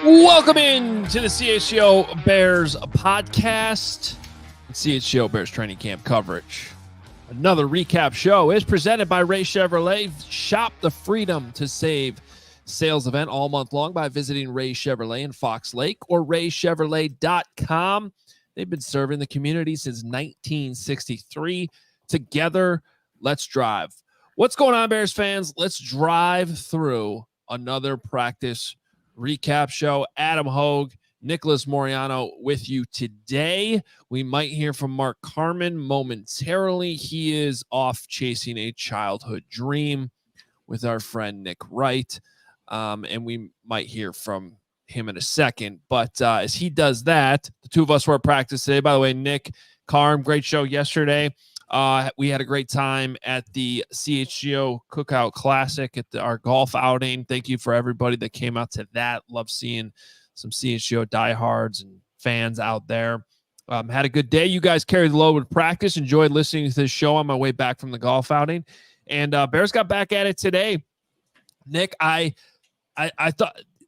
Welcome in to the CHGO Bears Podcast, CHGO Bears training camp coverage. Another recap show is presented by Ray Chevrolet. Shop the freedom to save sales event all month long by visiting Ray Chevrolet in Fox Lake or raychevrolet.com. They've been serving the community since 1963. Together, let's drive. What's going on, Bears fans? Let's drive through another practice recap show. Adam Hoge, Nicholas Moreano with you today. We might hear from Mark Carman momentarily. He is off chasing a childhood dream with our friend Nick Wright, and we might hear from him in a second. But as he does that, the two of us were at practice today. By the way, Nick, Carm, great show yesterday. We had a great time at the CHGO Cookout Classic at our golf outing. Thank you for everybody that came out to that. Love seeing some CHGO diehards and fans out there. Had a good day. You guys carried the load with practice. Enjoyed listening to this show on my way back from the golf outing. And Bears got back at it today. Nick, I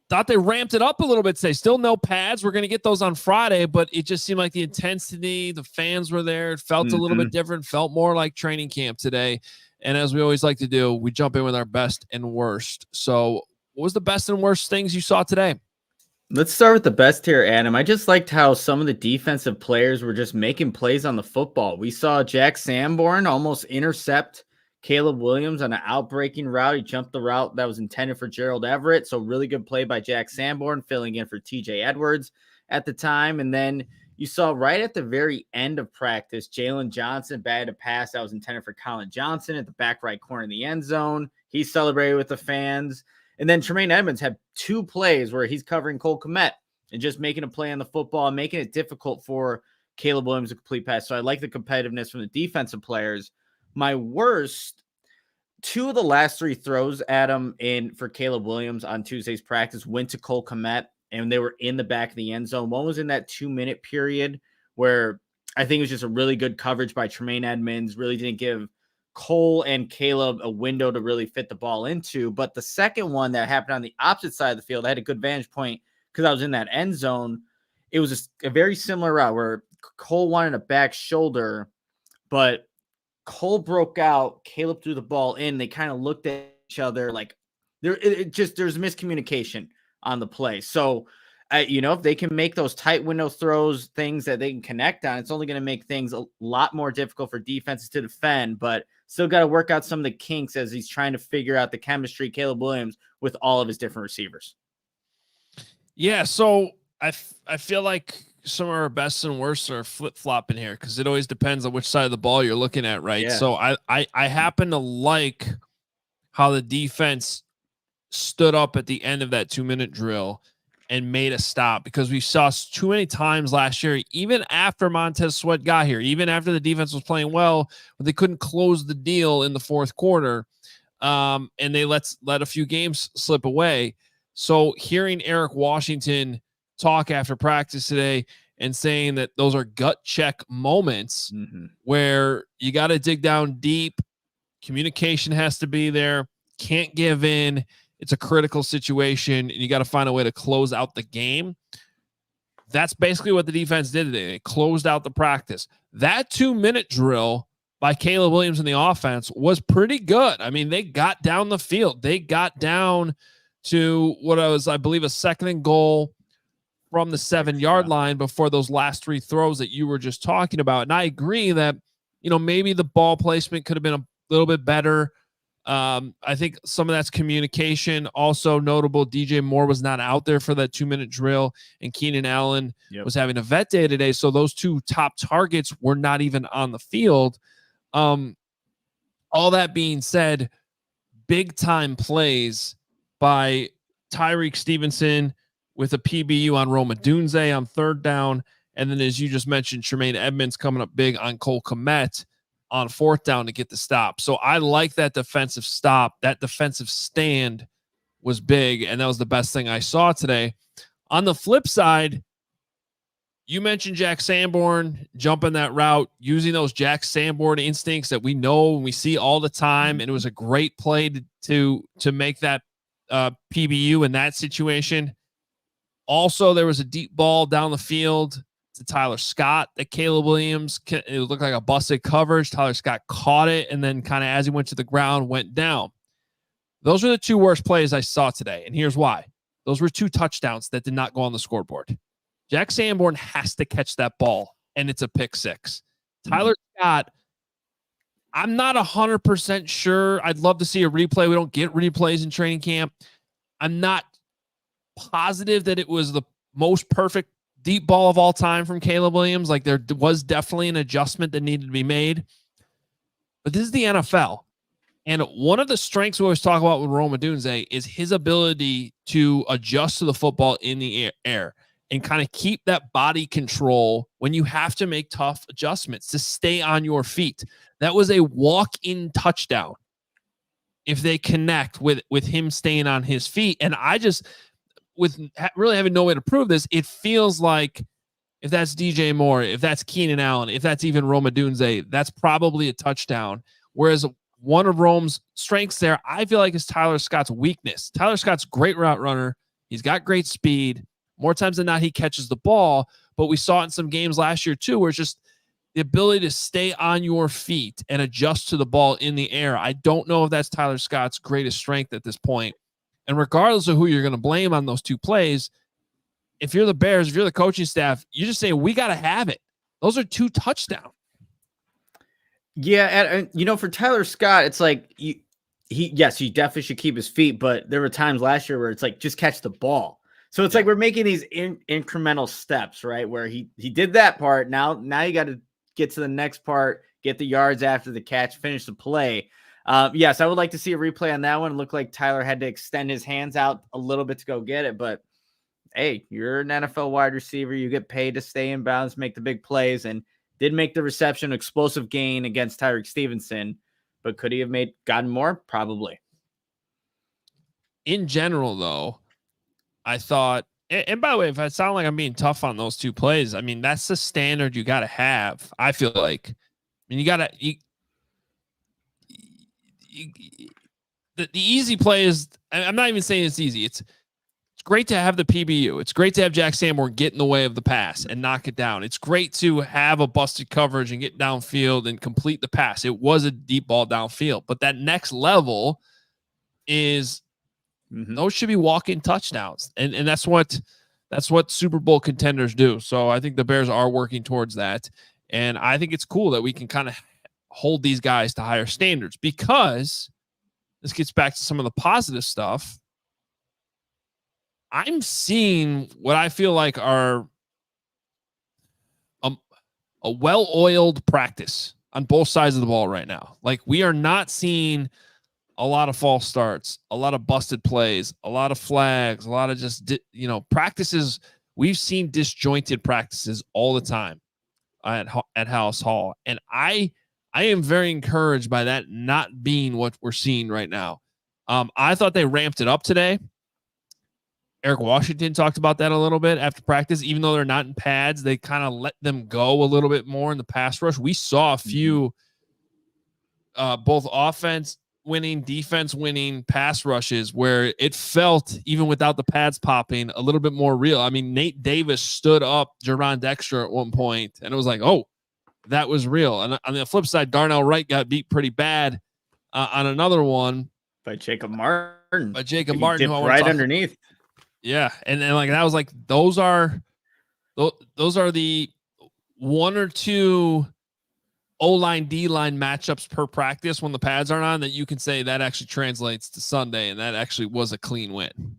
thought they ramped it up a little bit today. Still no pads. We're going to get those on Friday, but it just seemed like the intensity, the fans were there. It felt a little bit different, felt more like training camp today. And as we always like to do, we jump in with our best and worst. So what was the best and worst things you saw today? Let's start with the best here, Adam. I just liked how some of the defensive players were just making plays on the football. We saw Jack Sanborn almost intercept Caleb Williams on an outbreaking route. He jumped the route that was intended for Gerald Everett. So really good play by Jack Sanborn, filling in for TJ Edwards at the time. And then you saw right at the very end of practice, Jalen Johnson batted a pass that was intended for Colin Johnson at the back right corner in the end zone. He celebrated with the fans. And then Tremaine Edmunds had two plays where he's covering Cole Kmet and just making a play on the football and making it difficult for Caleb Williams to complete pass. So I like the competitiveness from the defensive players. My worst, two of the last three throws, Adam, for Caleb Williams on Tuesday's practice went to Cole Kmet, and they were in the back of the end zone. One was in that 2-minute period where I think it was just a really good coverage by Tremaine Edmunds, really didn't give Cole and Caleb a window to really fit the ball into. But the second one that happened on the opposite side of the field, I had a good vantage point because I was in that end zone. It was a very similar route where Cole wanted a back shoulder, but Cole broke out. Caleb threw the ball in. They kind of looked at each other like there's miscommunication on the play. So, if they can make those tight window throws, things that they can connect on, it's only going to make things a lot more difficult for defenses to defend. But still got to work out some of the kinks as he's trying to figure out the chemistry, Caleb Williams, with all of his different receivers. Yeah, so I feel like some of our best and worst are flip-flopping here because it always depends on which side of the ball you're looking at, right? Yeah. So I happen to like how the defense stood up at the end of that 2-minute drill and made a stop because we saw too many times last year, even after Montez Sweat got here, even after the defense was playing well, but they couldn't close the deal in the fourth quarter, and they let a few games slip away. So hearing Eric Washington talk after practice today and saying that those are gut check moments where you got to dig down deep. Communication has to be there. Can't give in. It's a critical situation and you got to find a way to close out the game. That's basically what the defense did today. They closed out the practice. That 2-minute drill by Caleb Williams in the offense was pretty good. I mean, they got down the field. They got down to what I believe, a 2nd and goal from the 7-yard line before those last three throws that you were just talking about. And I agree that, maybe the ball placement could have been a little bit better. I think some of that's communication. Also notable, DJ Moore was not out there for that 2-minute drill, and Keenan Allen was having a vet day today. So those two top targets were not even on the field. All that being said, big time plays by Tyrique Stevenson with a PBU on Roma Dunze on 3rd down. And then, as you just mentioned, Tremaine Edmunds coming up big on Cole Kmet on 4th down to get the stop. So I like that defensive stop. That defensive stand was big, and that was the best thing I saw today. On the flip side, you mentioned Jack Sanborn jumping that route, using those Jack Sanborn instincts that we know and we see all the time, and it was a great play to make that PBU in that situation. Also, there was a deep ball down the field to Tyler Scott that Caleb Williams, it looked like a busted coverage. Tyler Scott caught it, and then kind of as he went to the ground, went down. Those were the two worst plays I saw today, and here's why. Those were 2 touchdowns that did not go on the scoreboard. Jack Sanborn has to catch that ball, and it's a pick 6. Tyler Scott, I'm not 100% sure. I'd love to see a replay. We don't get replays in training camp. I'm not positive that it was the most perfect deep ball of all time from Caleb Williams. Like, there was definitely an adjustment that needed to be made. But this is the NFL. And one of the strengths we always talk about with Rome Odunze is his ability to adjust to the football in the air and kind of keep that body control when you have to make tough adjustments to stay on your feet. That was a walk-in touchdown if they connect with him staying on his feet. And I just, with really having no way to prove this, it feels like if that's DJ Moore, if that's Keenan Allen, if that's even Rome Odunze, that's probably a touchdown. Whereas one of Rome's strengths there, I feel like, is Tyler Scott's weakness. Tyler Scott's great route runner. He's got great speed. More times than not, he catches the ball. But we saw it in some games last year, too, where it's just the ability to stay on your feet and adjust to the ball in the air. I don't know if that's Tyler Scott's greatest strength at this point. And regardless of who you're going to blame on those 2 plays, if you're the Bears, if you're the coaching staff, you just say, we got to have it. Those are 2 touchdowns. Yeah, and for Tyler Scott, it's like he definitely should keep his feet, but there were times last year where it's like, just catch the ball. So it's like we're making these incremental steps, right? Where he did that part. Now you got to get to the next part, get the yards after the catch, finish the play. Yes, I would like to see a replay on that one. It looked like Tyler had to extend his hands out a little bit to go get it, but hey, you're an NFL wide receiver. You get paid to stay in bounds, make the big plays, and did make the reception explosive gain against Tyrique Stevenson, but could he have gotten more? Probably. In general, though, I thought, and by the way, if I sound like I'm being tough on those 2 plays, I mean, that's the standard you got to have. I feel like, I mean, you got to, the easy play is, I'm not even saying it's easy. It's great to have the PBU. It's great to have Jack Sanborn get in the way of the pass and knock it down. It's great to have a busted coverage and get downfield and complete the pass. It was a deep ball downfield, but that next level is those should be walk-in touchdowns. And that's what Super Bowl contenders do. So I think the Bears are working towards that. And I think it's cool that we can kind of hold these guys to higher standards, because this gets back to some of the positive stuff. I'm seeing what I feel like are a well-oiled practice on both sides of the ball right now. Like, we are not seeing a lot of false starts, a lot of busted plays, a lot of flags, a lot of just, practices. We've seen disjointed practices all the time at House Hall. And I am very encouraged by that not being what we're seeing right now. I thought they ramped it up today. Eric Washington talked about that a little bit after practice. Even though they're not in pads, they kind of let them go a little bit more in the pass rush. We saw a few both offense winning, defense winning pass rushes where it felt, even without the pads popping, a little bit more real. I mean, Nate Davis stood up Gervon Dexter at one point, and it was like, oh, that was real. And on the flip side, Darnell Wright got beat pretty bad on another one by Jacob Martin. Who right underneath. Yeah, and like that was like those are the 1 or 2 O-line, D-line matchups per practice when the pads aren't on that you can say that actually translates to Sunday, and that actually was a clean win.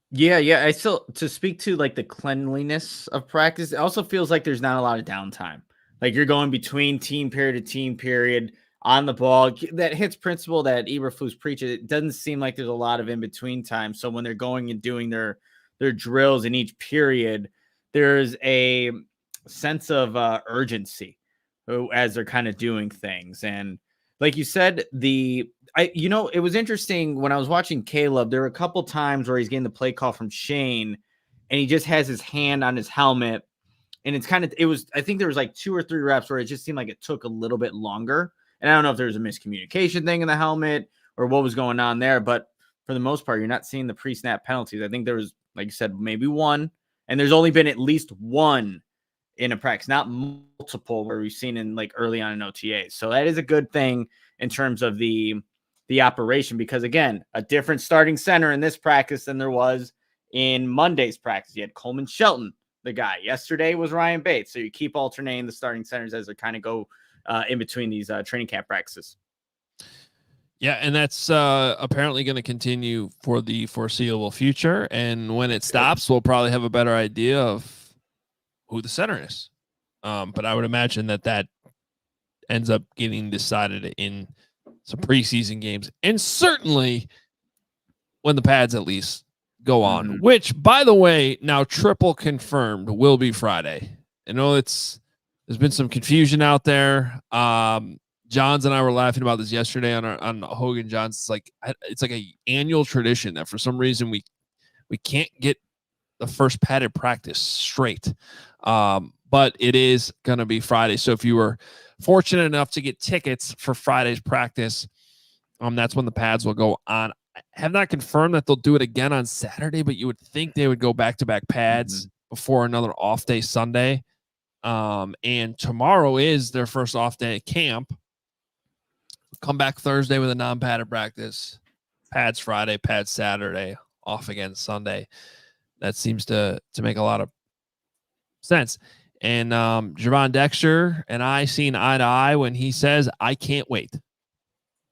Yeah. I still, to speak to like the cleanliness of practice, it also feels like there's not a lot of downtime. Like, you're going between team period to team period on the ball. That hits principle that Eberflus preaches. It doesn't seem like there's a lot of in-between time. So when they're going and doing their drills in each period, there's a sense of urgency as they're kind of doing things. And like you said, it was interesting when I was watching Caleb, there were a couple times where he's getting the play call from Shane and he just has his hand on his helmet. And I think there was like 2 or 3 reps where it just seemed like it took a little bit longer. And I don't know if there was a miscommunication thing in the helmet or what was going on there, but for the most part, you're not seeing the pre-snap penalties. I think there was, like you said, maybe 1 And there's only been at least one in a practice, not multiple, where we've seen in like early on in OTAs. So that is a good thing in terms of the operation, because again, a different starting center in this practice than there was in Monday's practice. You had Coleman Shelton, the guy. Yesterday was Ryan Bates. So you keep alternating the starting centers as they kind of go in between these training camp practices. Yeah, and that's apparently going to continue for the foreseeable future. And when it stops, we'll probably have a better idea of who the center is. But I would imagine that ends up getting decided in some preseason games, and certainly when the pads at least go on, which, by the way, now triple confirmed will be Friday. I know there's been some confusion out there. Johns and I were laughing about this yesterday on Hoge and Johns. It's like a annual tradition that for some reason we can't get the first padded practice straight. But it is going to be Friday. So if you were fortunate enough to get tickets for Friday's practice, that's when the pads will go on. I have not confirmed that they'll do it again on Saturday, but you would think they would go back-to-back pads before another off day Sunday. And tomorrow is their first off day at camp. Come back Thursday with a non-padded practice. Pads Friday, pads Saturday, off again Sunday. That seems to make a lot of sense. And Gervon Dexter and I seen eye to eye when he says, "I can't wait."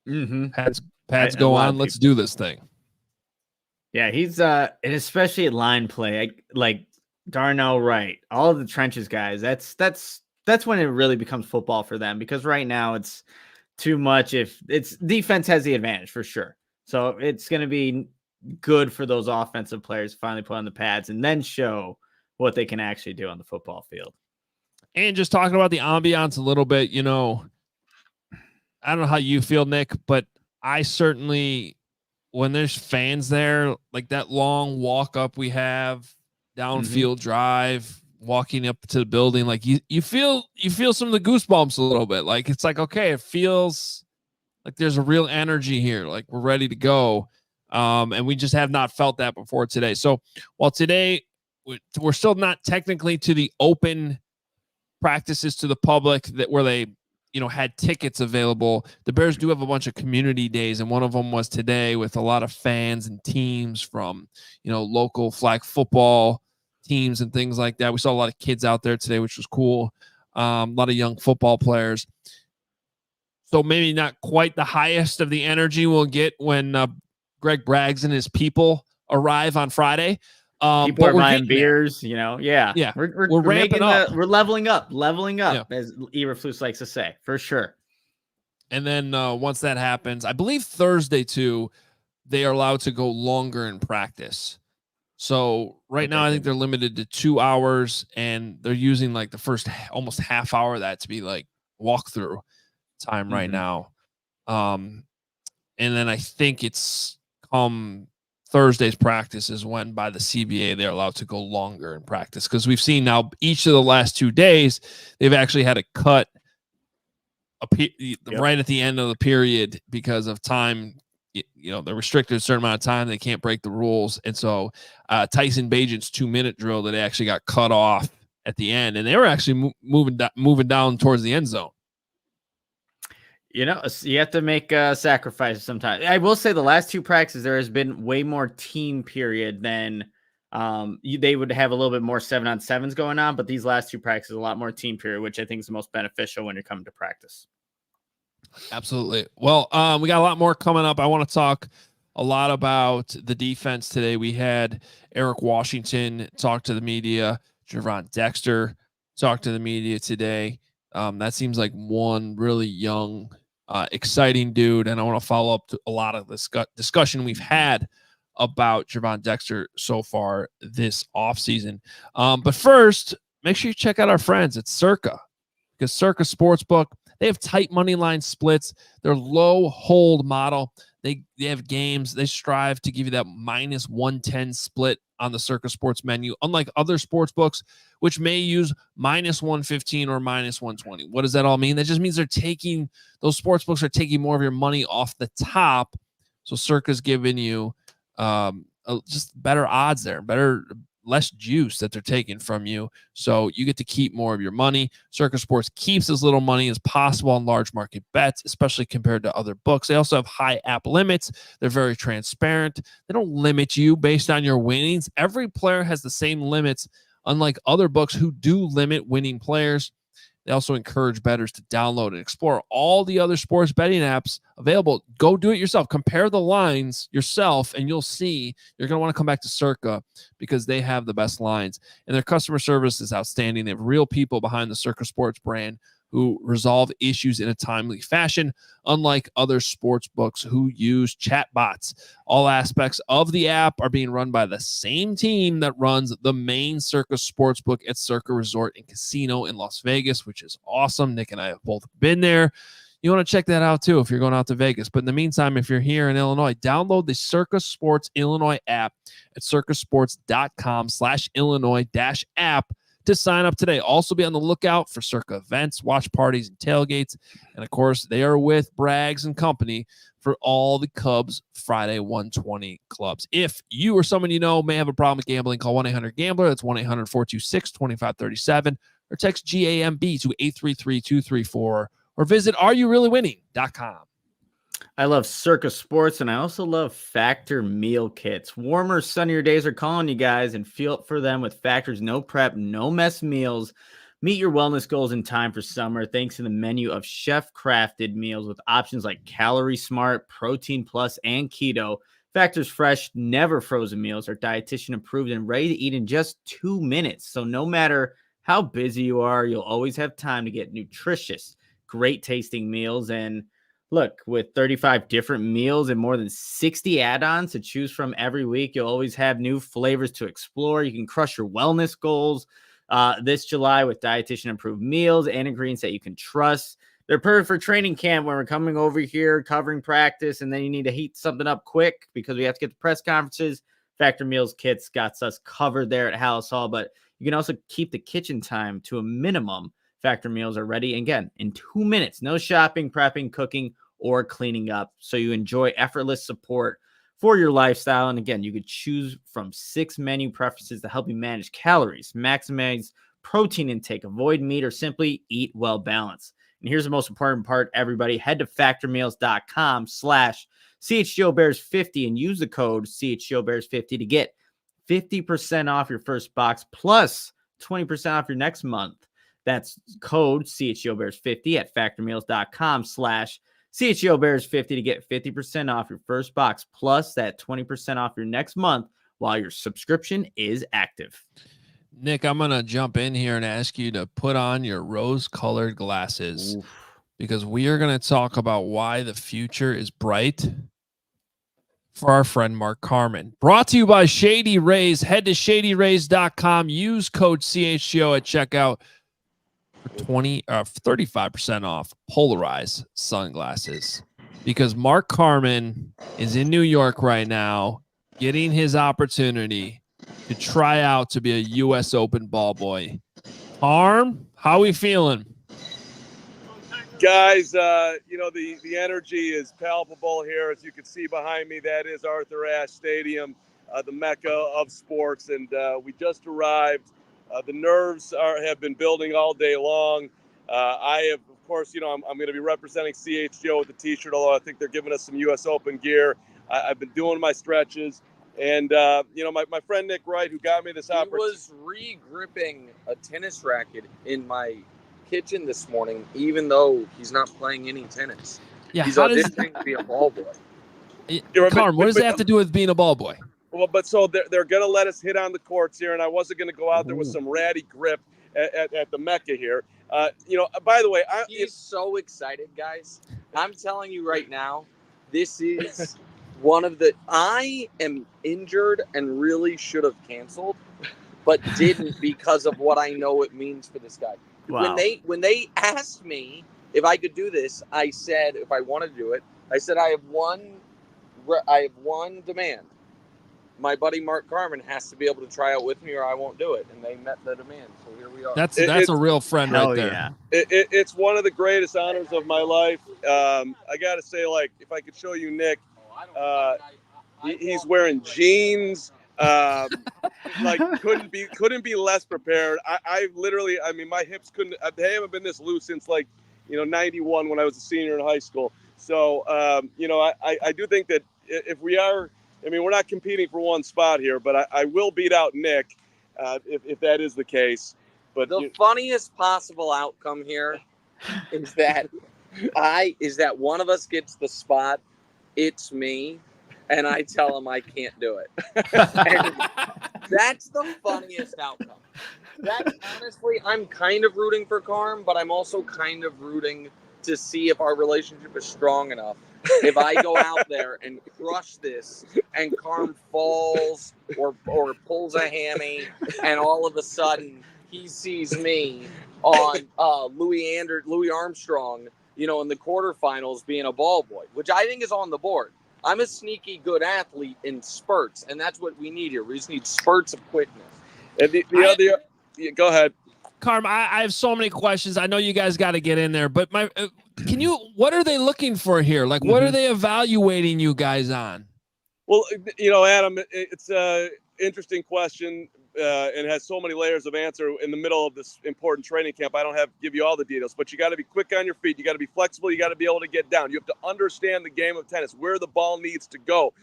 Pads go on. Let's do this thing. Yeah, he's and especially at line play, like Darnell Wright, all of the trenches guys. That's when it really becomes football for them, because right now it's too much. If it's defense has the advantage for sure, so it's going to be good for those offensive players to finally put on the pads and then show what they can actually do on the football field. And just talking about the ambiance a little bit, I don't know how you feel, Nick, but I certainly, when there's fans there, like that long walk up we have, downfield drive, walking up to the building, like you feel some of the goosebumps a little bit. Like it's like, okay, it feels like there's a real energy here, like we're ready to go. And we just have not felt that before today. So while today we're still not technically to the open practices to the public where they had tickets available, the Bears do have a bunch of community days, and one of them was today with a lot of fans and teams from local flag football teams and things like that. We saw a lot of kids out there today, which was cool. A lot of young football players. So maybe not quite the highest of the energy we'll get when Greg Braggs and his people arrive on Friday. People are buying beers, Yeah. We're ramping up. We're leveling up, as Eberflus likes to say, for sure. And then once that happens, I believe Thursday too, they are allowed to go longer in practice. So now I think they're limited to 2 hours, and they're using like the first almost half hour of that to be like walkthrough time right now. And then I think it's Thursday's practice is when by the CBA they're allowed to go longer in practice, because we've seen now each of the last 2 days they've actually had to cut right at the end of the period because of time. They're restricted a certain amount of time. They can't break the rules. And so Tyson Bagent's 2-minute drill that actually got cut off at the end, and they were actually moving down towards the end zone. You have to make sacrifices sometimes. I will say the last 2 practices, there has been way more team period than they would have a little bit more 7-on-7s going on. But these last 2 practices, a lot more team period, which I think is the most beneficial when you're coming to practice. Absolutely. Well, we got a lot more coming up. I want to talk a lot about the defense today. We had Eric Washington talk to the media. Gervon Dexter talk to the media today. That seems like one really young, exciting dude, and I want to follow up to a lot of this discussion we've had about Gervon Dexter so far this offseason. But first, make sure you check out our friends at Circa, because Circa Sportsbook, they have tight money line splits. They're low hold model. They have games. They strive to give you that minus 110 split on the Circa Sports menu, unlike other sports books, which may use minus 115 or minus 120. What does that all mean? That just means those sports books are taking more of your money off the top. So Circa's giving you just better odds there, better less juice that they're taking from you. So you get to keep more of your money. Circa Sports keeps as little money as possible on large market bets, especially compared to other books. They also have high app limits. They're very transparent. They don't limit you based on your winnings. Every player has the same limits, unlike other books who do limit winning players. They also encourage bettors to download and explore all the other sports betting apps available. Go do it yourself. Compare the lines yourself, and you'll see you're going to want to come back to Circa because they have the best lines. And their customer service is outstanding. They have real people behind the Circa Sports brand who resolve issues in a timely fashion, unlike other sports books who use chatbots. All aspects of the app are being run by the same team that runs the main Circa Sportsbook at Circa Resort and Casino in Las Vegas, which is awesome. Nick and I have both been there. You want to check that out too if you're going out to Vegas. But in the meantime, if you're here in Illinois, download the Circa Sports Illinois app at circasports.com/Illinois-app to sign up today. Also be on the lookout for Circa events, watch parties, and tailgates. And of course, they are with Braggs and Company for all the Cubs Friday 120 clubs. If you or someone you know may have a problem with gambling, call 1-800-GAMBLER. That's 1-800-426-2537. Or text GAMB to 833-234. Or visit areyoureallywinning.com. I love Circa Sports, and I also love Factor meal kits. Warmer, sunnier days are calling you guys, and feel it for them with Factor's no prep, no mess meals. Meet your wellness goals in time for summer thanks to the menu of chef-crafted meals with options like Calorie Smart, Protein Plus, and Keto. Factor's fresh, never frozen meals are dietitian approved and ready to eat in just 2 minutes. So no matter how busy you are, you'll always have time to get nutritious, great tasting meals. And look, with 35 different meals and more than 60 add-ons to choose from every week, you'll always have new flavors to explore. You can crush your wellness goals this July with dietitian-approved meals and ingredients that you can trust. They're perfect for training camp when we're coming over here, covering practice, and then you need to heat something up quick because we have to get to press conferences. Factor Meals Kits got us covered there at Hallis Hall, but you can also keep the kitchen time to a minimum. Factor meals are ready, again, in 2 minutes. No shopping, prepping, cooking, or cleaning up. So you enjoy effortless support for your lifestyle. And again, you could choose from 6 menu preferences to help you manage calories, maximize protein intake, avoid meat, or simply eat well balanced. And here's the most important part, everybody. Head to factormeals.com/CHGO Bears 50 and use the code CHGO Bears 50 to get 50% off your first box plus 20% off your next month. That's code CHGO Bears 50 at factormeals.com/CHGO Bears 50 to get 50% off your first box plus that 20% off your next month while your subscription is active. Nick, I'm going to jump in here and ask you to put on your rose-colored glasses. Oof. Because we are going to talk about why the future is bright for our friend Mark Carman. Brought to you by Shady Rays. Head to shadyrays.com. Use code CHGO at checkout for 35% off polarized sunglasses. Because Mark Carman is in New York right now getting his opportunity to try out to be a U.S. Open ball boy. Harm, how we feeling? Guys, the energy is palpable here. As you can see behind me, that is Arthur Ashe Stadium, the mecca of sports. And we just arrived. The nerves have been building all day long. I have, of course, I'm going to be representing CHGO with the T-shirt, although I think they're giving us some U.S. Open gear. I've been doing my stretches. And, my friend Nick Wright, who got me this opportunity. He was re-gripping a tennis racket in my kitchen this morning, even though he's not playing any tennis. Yeah, he's auditioning to be a ball boy. Carm, what does that have to do with being a ball boy? Well, but so they're going to let us hit on the courts here, and I wasn't going to go out there with some ratty grip at the Mecca here. By the way, he's so excited, guys. I'm telling you right now, this is one of the. I am injured and really should have canceled, but didn't because of what I know it means for this guy. Wow. When they asked me if I could do this, I said if I want to do it, I said I have one demand. My buddy Mark Carman has to be able to try out with me, or I won't do it. And they met the demand, so here we are. That's a real friend right there. Yeah. It's one of the greatest honors of my life. I got to say, if I could show you Nick, he's wearing jeans. Like couldn't be less prepared. I literally, I mean, my hips they haven't been this loose since like, 91 when I was a senior in high school. So, I do think that if we are, I mean, we're not competing for one spot here, but I will beat out Nick if that is the case. But the funniest possible outcome here is that one of us gets the spot. It's me. And I tell him I can't do it. And that's the funniest outcome. That honestly, I'm kind of rooting for Carm, but I'm also kind of rooting to see if our relationship is strong enough. If I go out there and crush this, and Carm falls or pulls a hammy, and all of a sudden he sees me on Louis Armstrong, in the quarterfinals being a ball boy, which I think is on the board. I'm a sneaky good athlete in spurts, and that's what we need here. We just need spurts of quickness. And go ahead. Carm, I have so many questions. I know you guys got to get in there, but what are they looking for here? Like, what are they evaluating you guys on? Well, Adam, it's an interesting question. And has so many layers of answer in the middle of this important training camp. I don't have to give you all the details, but you got to be quick on your feet. You got to be flexible. You got to be able to get down. You have to understand the game of tennis, where the ball needs to go.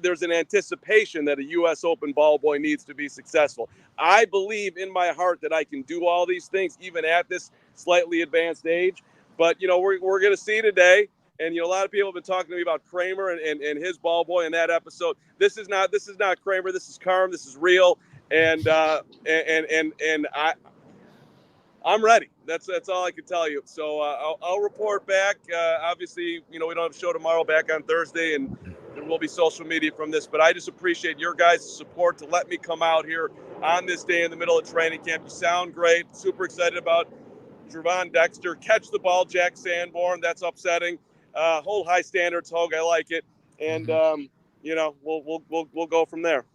There's an anticipation that a U.S. Open ball boy needs to be successful. I believe in my heart that I can do all these things, even at this slightly advanced age. But, we're going to see today. And, a lot of people have been talking to me about Kramer and his ball boy in that episode. This is not Kramer. This is Carm. This is real. And I'm ready. That's all I can tell you. So I'll report back. Obviously, we don't have a show tomorrow, back on Thursday, and there will be social media from this. But I just appreciate your guys' support to let me come out here on this day in the middle of training camp. You sound great. Super excited about Gervon Dexter. Catch the ball, Jack Sanborn. That's upsetting. Hold high standards, Hoge. I like it. And we'll go from there.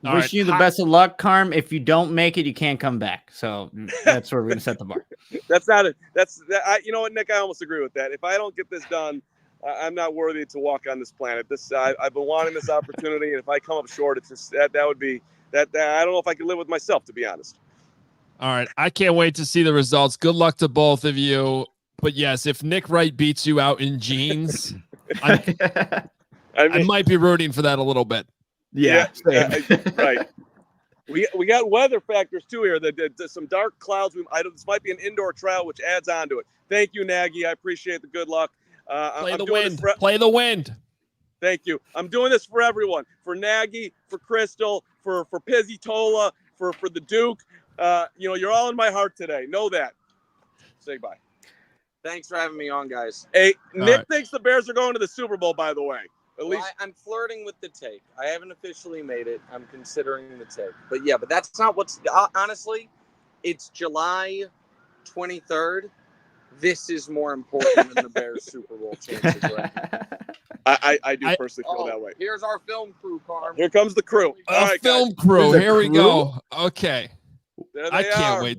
Wish you the best of luck, Carm. If you don't make it, you can't come back. So that's where we're going to set the bar. You know what, Nick, I almost agree with that. If I don't get this done, I'm not worthy to walk on this planet. I've been wanting this opportunity. And if I come up short, it's just that would be that. I don't know if I can live with myself, to be honest. All right. I can't wait to see the results. Good luck to both of you. But yes, if Nick Wright beats you out in jeans, I might be rooting for that a little bit. Yeah, right. We got weather factors too here. Some dark clouds. This might be an indoor trial, which adds on to it. Thank you, Nagy. I appreciate the good luck. Play the wind. Thank you. I'm doing this for everyone. For Nagy, for Crystal, for Pizzy Tola, for the Duke. You're all in my heart today. Know that. Say bye. Thanks for having me on, guys. Hey, Nick thinks the Bears are going to the Super Bowl, by the way. At least I'm flirting with the take. I haven't officially made it. I'm considering the take. But that's not what's honestly, it's July 23rd. This is more important than the Bears Super Bowl chances right now. I do personally feel that way. Here's our film crew, Carm. Here comes the crew. All right, film crew. Here we go. Okay. I can't wait.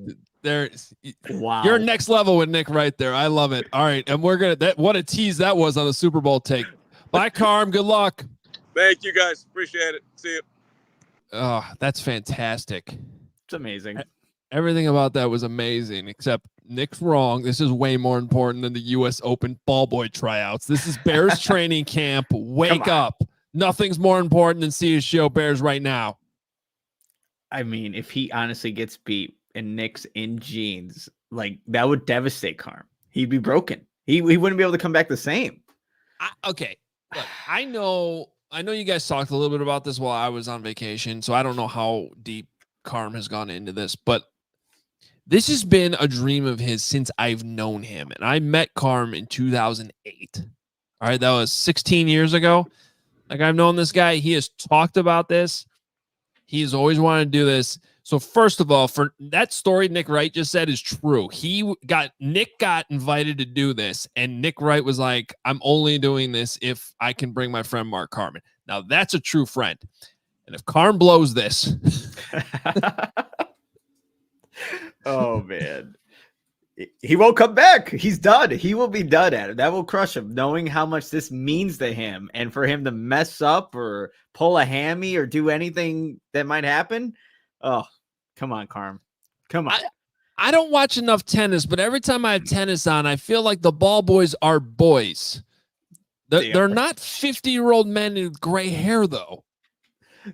Wow. You're next level with Nick right there. I love it. All right. And what a tease that was on the Super Bowl take. Bye, Carm. Good luck. Thank you, guys. Appreciate it. See you. Oh, that's fantastic. It's amazing. Everything about that was amazing, except Nick's wrong. This is way more important than the U.S. Open ball boy tryouts. This is Bears training camp. Wake up. Nothing's more important than CHGO Bears right now. I mean, if he honestly gets beat and Nick's in jeans, like that would devastate Carm. He'd be broken. He wouldn't be able to come back the same. Okay. Look, I know you guys talked a little bit about this while I was on vacation, so I don't know how deep Carm has gone into this, but this has been a dream of his since I've known him. And I met Carm in 2008. All right, that was 16 years ago. Like, I've known this guy. He has talked about this. He's always wanted to do this. So first of all, for that story Nick Wright just said is true. Nick got invited to do this, and Nick Wright was like, I'm only doing this if I can bring my friend Mark Carman. Now that's a true friend. And if Carm blows this. Oh man. he won't come back. He's done. He will be done at it. That will crush him, knowing how much this means to him. And for him to mess up or pull a hammy or do anything that might happen. Oh, come on, Carm. Come on. I don't watch enough tennis, but every time I have tennis on, I feel like the ball boys are boys. They're not 50-year-old men with gray hair, though.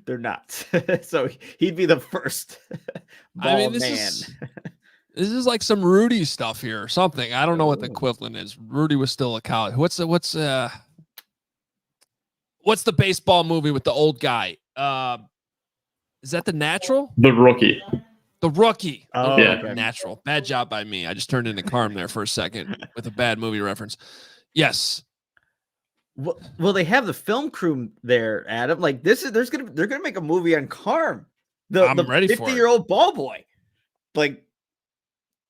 They're not. So he'd be the first bald man. This is like some Rudy stuff here or something. I don't know what the equivalent is. Rudy was still a college. What's the baseball movie with the old guy? Is that The Natural? The Rookie. The Rookie. Oh, yeah. okay. Natural. Bad job by me. I just turned into Carm there for a second with a bad movie reference. Yes. Well, they have the film crew there, Adam. Like they're gonna make a movie on Carm, the ready for it. 50-year-old ball boy. Like,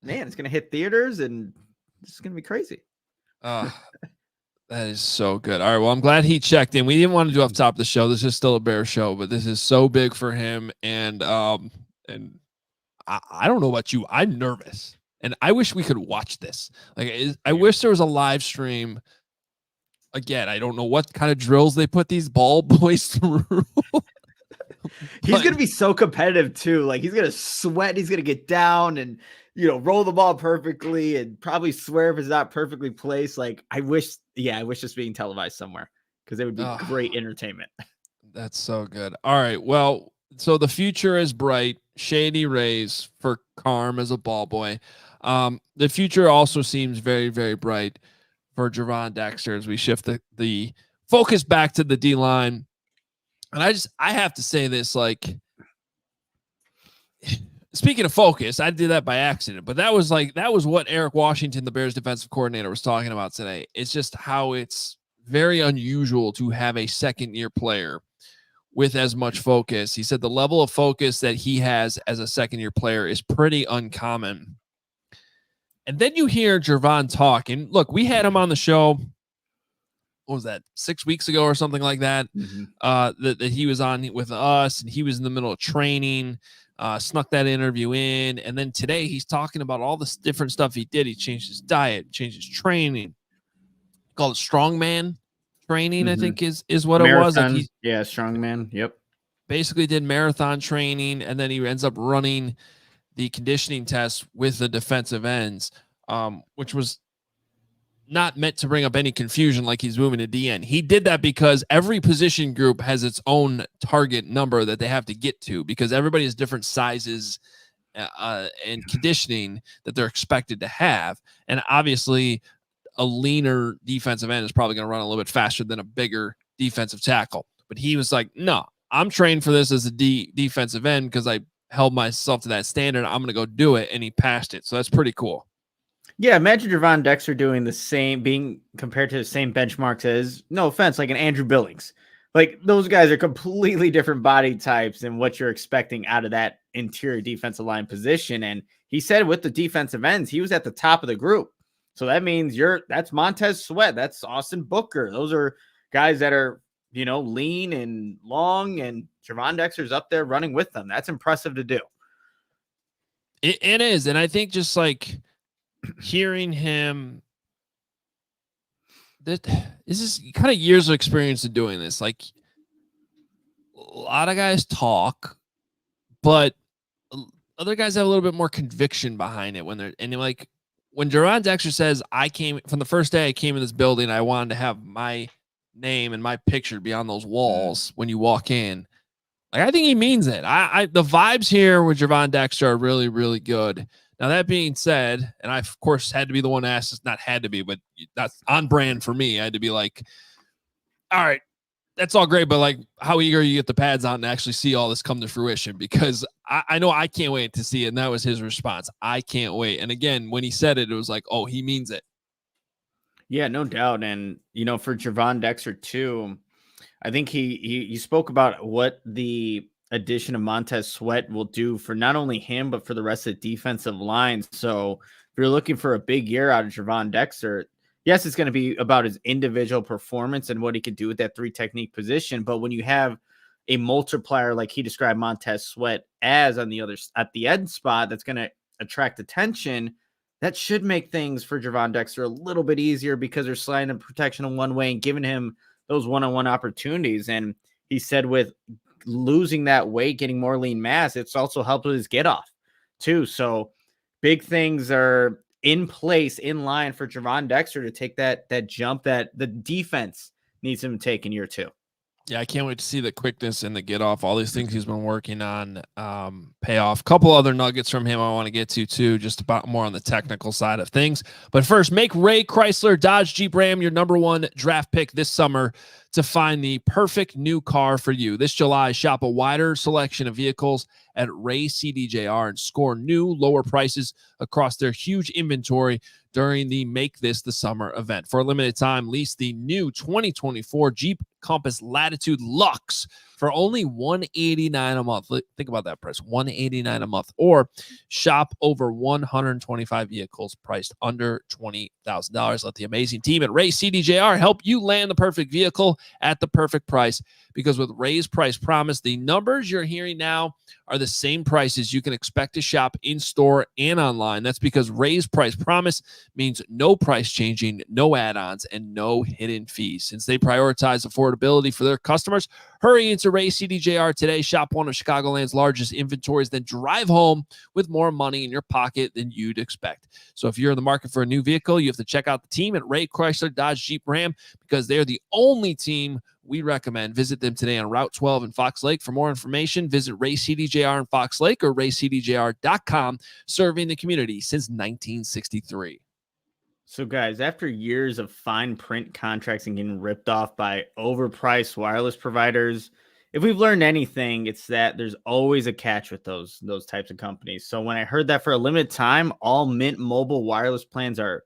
man, it's gonna hit theaters and it's gonna be crazy. That is so good. All right. Well, I'm glad he checked in. We didn't want to do off the top of the show. This is still a Bear show, but this is so big for him. And I don't know about you. I'm nervous, and I wish we could watch this. I wish there was a live stream. Again, I don't know what kind of drills they put these ball boys through. He's gonna be so competitive too. Like he's gonna sweat. He's gonna get down and roll the ball perfectly and probably swear if it's not perfectly placed. Like I wish this being televised somewhere because it would be great entertainment. That's so good. All right. Well, so the future is bright. Shady Rays for Carm as a ball boy. The future also seems very, very bright for Gervon Dexter as we shift the focus back to the D line. And I have to say this, like, speaking of focus, I did that by accident, but that was what Eric Washington, the Bears defensive coordinator, was talking about today. It's just how it's very unusual to have a second-year player with as much focus. He said the level of focus that he has as a second-year player is pretty uncommon. And then you hear Gervon talk, and look, we had him on the show. What was that, 6 weeks ago or something like that? Mm-hmm. That he was on with us, and he was in the middle of training, snuck that interview in. And then today he's talking about all this different stuff he did. He changed his diet, changed his training, called it strongman training, I think is what marathon, it was. Like strongman. Yep. Basically did marathon training, and then he ends up running the conditioning test with the defensive ends, which was not meant to bring up any confusion like he's moving to DN. He did that because every position group has its own target number that they have to get to because everybody has different sizes and conditioning that they're expected to have. And obviously a leaner defensive end is probably going to run a little bit faster than a bigger defensive tackle. But he was like, no, I'm trained for this as a defensive end because I held myself to that standard. I'm going to go do it. And he passed it. So that's pretty cool. Yeah, imagine Gervon Dexter doing the same, being compared to the same benchmarks as, no offense, like an Andrew Billings. Like those guys are completely different body types than what you're expecting out of that interior defensive line position. And he said with the defensive ends, he was at the top of the group. So that means that's Montez Sweat. That's Austin Booker. Those are guys that are, lean and long, and Gervon Dexter's up there running with them. That's impressive to do. It is. And I think just like, hearing him, this is kind of years of experience in doing this. Like a lot of guys talk, but other guys have a little bit more conviction behind it when Gervon Dexter says, I came from the first day I came in this building, I wanted to have my name and my picture be on those walls when you walk in. Like, I think he means it. The vibes here with Gervon Dexter are really, really good. Now, that being said, and I, of course, had to be the one asked, it's not had to be, but that's on brand for me. I had to be like, all right, that's all great, but like, how eager are you get the pads on to actually see all this come to fruition? Because I know I can't wait to see it. And that was his response. I can't wait. And again, when he said it, it was like, oh, he means it. Yeah, no doubt. And, for Gervon Dexter too, I think he spoke about what the addition of Montez Sweat will do for not only him, but for the rest of the defensive line. So if you're looking for a big year out of Gervon Dexter, yes, it's going to be about his individual performance and what he could do with that 3 technique position. But when you have a multiplier, like he described Montez Sweat as on the other, at the end spot, that's going to attract attention. that should make things for Gervon Dexter a little bit easier because they're sliding the protection in one way and giving him those one-on-one opportunities. And he said with losing that weight, getting more lean mass, it's also helped with his get off too. So big things are in place, in line for Gervon Dexter to take that jump that the defense needs him to take in year 2. Yeah, I can't wait to see the quickness and the get off. All these things he's been working on pay off. Couple other nuggets from him I want to get to too, just about more on the technical side of things. But first, make Ray Chrysler Dodge Jeep Ram your #1 draft pick this summer to find the perfect new car for you. This July, shop a wider selection of vehicles at Ray CDJR and score new lower prices across their huge inventory during the Make This the Summer event. For a limited time, lease the new 2024 Jeep Compass Latitude Luxe for only $189 a month. Think about that price, $189 a month. Or shop over 125 vehicles priced under $20,000. Let the amazing team at Ray CDJR help you land the perfect vehicle at the perfect price. Because with Ray's Price Promise, the numbers you're hearing now are the same prices you can expect to shop in-store and online. That's because Ray's Price Promise means no price changing, no add-ons, and no hidden fees. Since they prioritize affordability for their customers, hurry into Ray CDJR today. Shop one of Chicagoland's largest inventories, then drive home with more money in your pocket than you'd expect. So if you're in the market for a new vehicle, you have to check out the team at Ray Chrysler Dodge Jeep Ram because they're the only team we recommend. Visit them today on Route 12 in Fox Lake. For more information, visit Ray CDJR in Fox Lake or raycdjr.com, serving the community since 1963. So, guys, after years of fine print contracts and getting ripped off by overpriced wireless providers, if we've learned anything, it's that there's always a catch with those types of companies. So when I heard that for a limited time, all Mint Mobile wireless plans are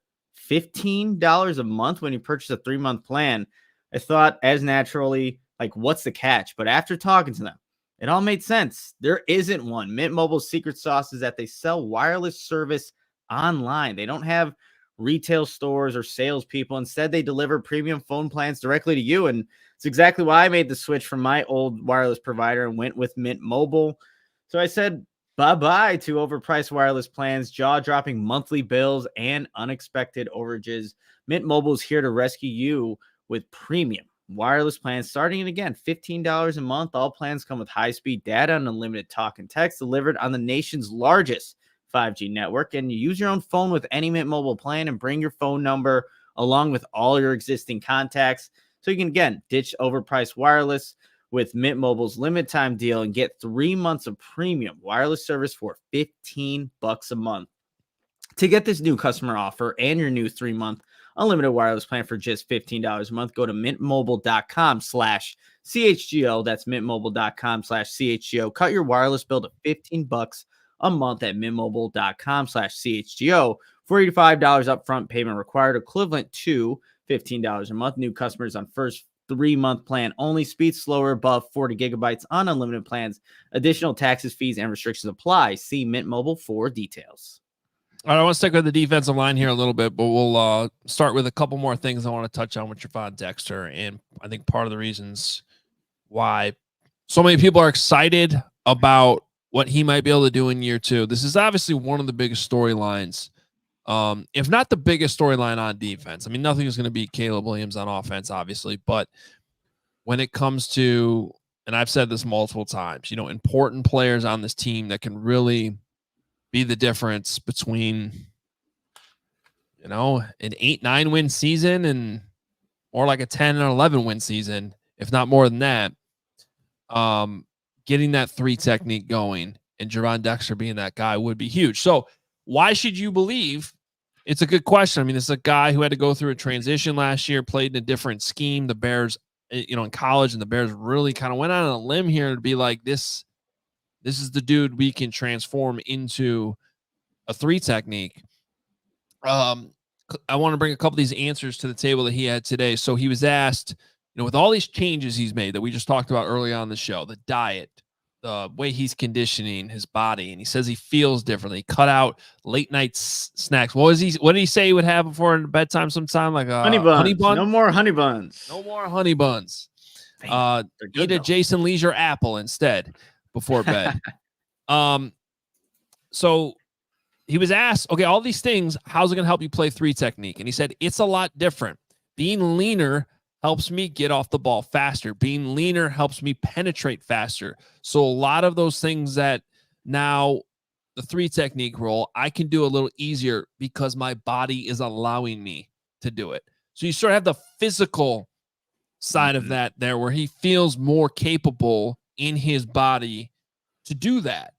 $15 a month when you purchase a 3-month plan, I thought as naturally, like, what's the catch? But after talking to them, it all made sense. There isn't one. Mint Mobile's secret sauce is that they sell wireless service online. They don't have retail stores or salespeople. Instead, they deliver premium phone plans directly to you. And it's exactly why I made the switch from my old wireless provider and went with Mint Mobile. So I said bye-bye to overpriced wireless plans, jaw-dropping monthly bills, and unexpected overages. Mint Mobile is here to rescue you with premium wireless plans starting at, again, $15 a month. All plans come with high-speed data and unlimited talk and text delivered on the nation's largest 5G network. And you use your own phone with any Mint Mobile plan and bring your phone number along with all your existing contacts. So you can, again, ditch overpriced wireless with Mint Mobile's limited time deal and get 3 months of premium wireless service for $15 a month. To get this new customer offer and your new 3-month unlimited wireless plan for just $15 a month, go to mintmobile.com/CHGO. That's mintmobile.com/CHGO. Cut your wireless bill to $15 a month at mintmobile.com/CHGO. $45 upfront payment required, equivalent to $15 a month. New customers on first 3-month plan only. Speed slower above 40 gigabytes on unlimited plans. Additional taxes, fees, and restrictions apply. See Mint Mobile for details. All right, I want to stick with the defensive line here a little bit, but we'll start with a couple more things I want to touch on with Gervon Dexter. And I think part of the reasons why so many people are excited about what he might be able to do in year 2. This is obviously one of the biggest storylines, if not the biggest storyline on defense. I mean, nothing is going to beat Caleb Williams on offense, obviously, but when it comes to, and I've said this multiple times, important players on this team that can really be the difference between, an 8-9 win season and more like a 10 or 11 win season, if not more than that. Getting that 3 technique going and Gervon Dexter being that guy would be huge. So why should you believe? It's a good question. I mean, it's a guy who had to go through a transition last year, played in a different scheme. The Bears, in college, and the Bears really kind of went out on a limb here to be like, this is the dude we can transform into a 3 technique. I want to bring a couple of these answers to the table that he had today. So he was asked, with all these changes he's made that we just talked about early on in the show, the diet, the way he's conditioning his body, and he says he feels differently. He cut out late night snacks. What did he say he would have before bedtime sometime? Like honey buns. No more honey buns. No more honey buns. Eat a though. Jason Leisure apple instead before bed. So he was asked, okay, all these things, how's it going to help you play 3 technique? And he said, it's a lot different. Being leaner helps me get off the ball faster. Being leaner helps me penetrate faster. So a lot of those things that now the 3 technique role, I can do a little easier because my body is allowing me to do it. So you sort of have the physical side of that there where he feels more capable in his body to do that.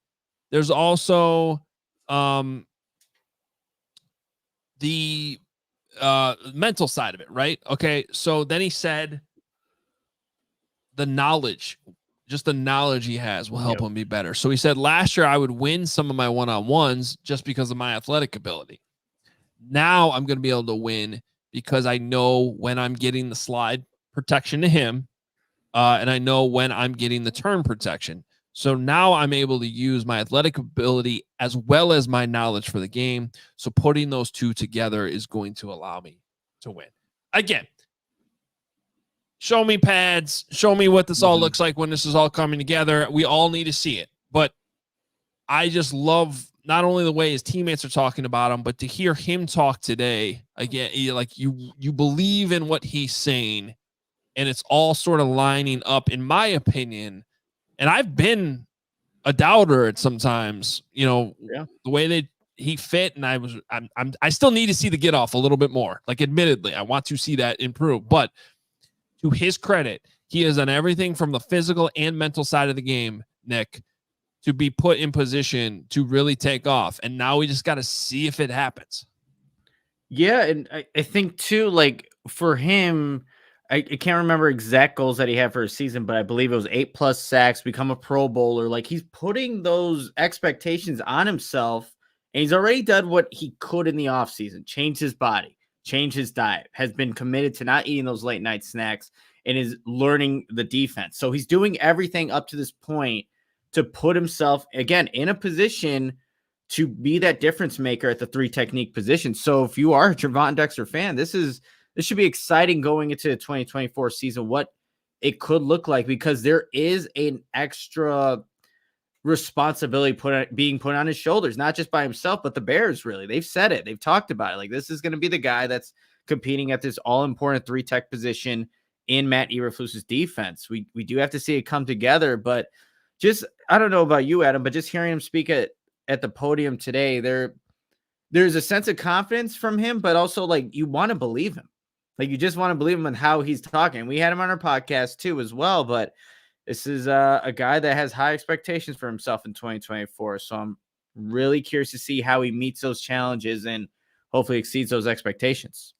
There's also the mental side of it, right? Okay, so then he said the knowledge, just the knowledge he has will help him be better. So he said, last year I would win some of my one-on-ones just because of my athletic ability. Now I'm going to be able to win because I know when I'm getting the slide protection to him, and I know when I'm getting the turn protection. So now I'm able to use my athletic ability as well as my knowledge for the game. So putting those 2 together is going to allow me to win. Again, show me pads. Show me what this all looks like when this is all coming together. We all need to see it. But I just love not only the way his teammates are talking about him, but to hear him talk today. Again, like you believe in what he's saying, and it's all sort of lining up, in my opinion. And I've been a doubter at sometimes, the way he fit, and I still need to see the get off a little bit more. Like, admittedly, I want to see that improve, but to his credit, he has done everything from the physical and mental side of the game, Nick, to be put in position to really take off. And now we just got to see if it happens. Yeah. And I think too, like for him, I can't remember exact goals that he had for a season, but I believe it was 8+ sacks, become a Pro Bowler. Like, he's putting those expectations on himself, and he's already done what he could in the offseason, change his body, change his diet, has been committed to not eating those late night snacks, and is learning the defense. So he's doing everything up to this point to put himself, again, in a position to be that difference maker at the 3 technique position. So if you are a Gervon Dexter fan, this should be exciting going into the 2024 season, what it could look like, because there is an extra responsibility being put on his shoulders, not just by himself, but the Bears. Really, they've said it. They've talked about it. Like, this is going to be the guy that's competing at this all-important 3 tech position in Matt Eberflus's defense. We do have to see it come together, but just, I don't know about you, Adam, but just hearing him speak at the podium today, there's a sense of confidence from him, but also, like, you want to believe him. Like, you just want to believe him in how he's talking. We had him on our podcast too as well, but this is a guy that has high expectations for himself in 2024. So I'm really curious to see how he meets those challenges and hopefully exceeds those expectations.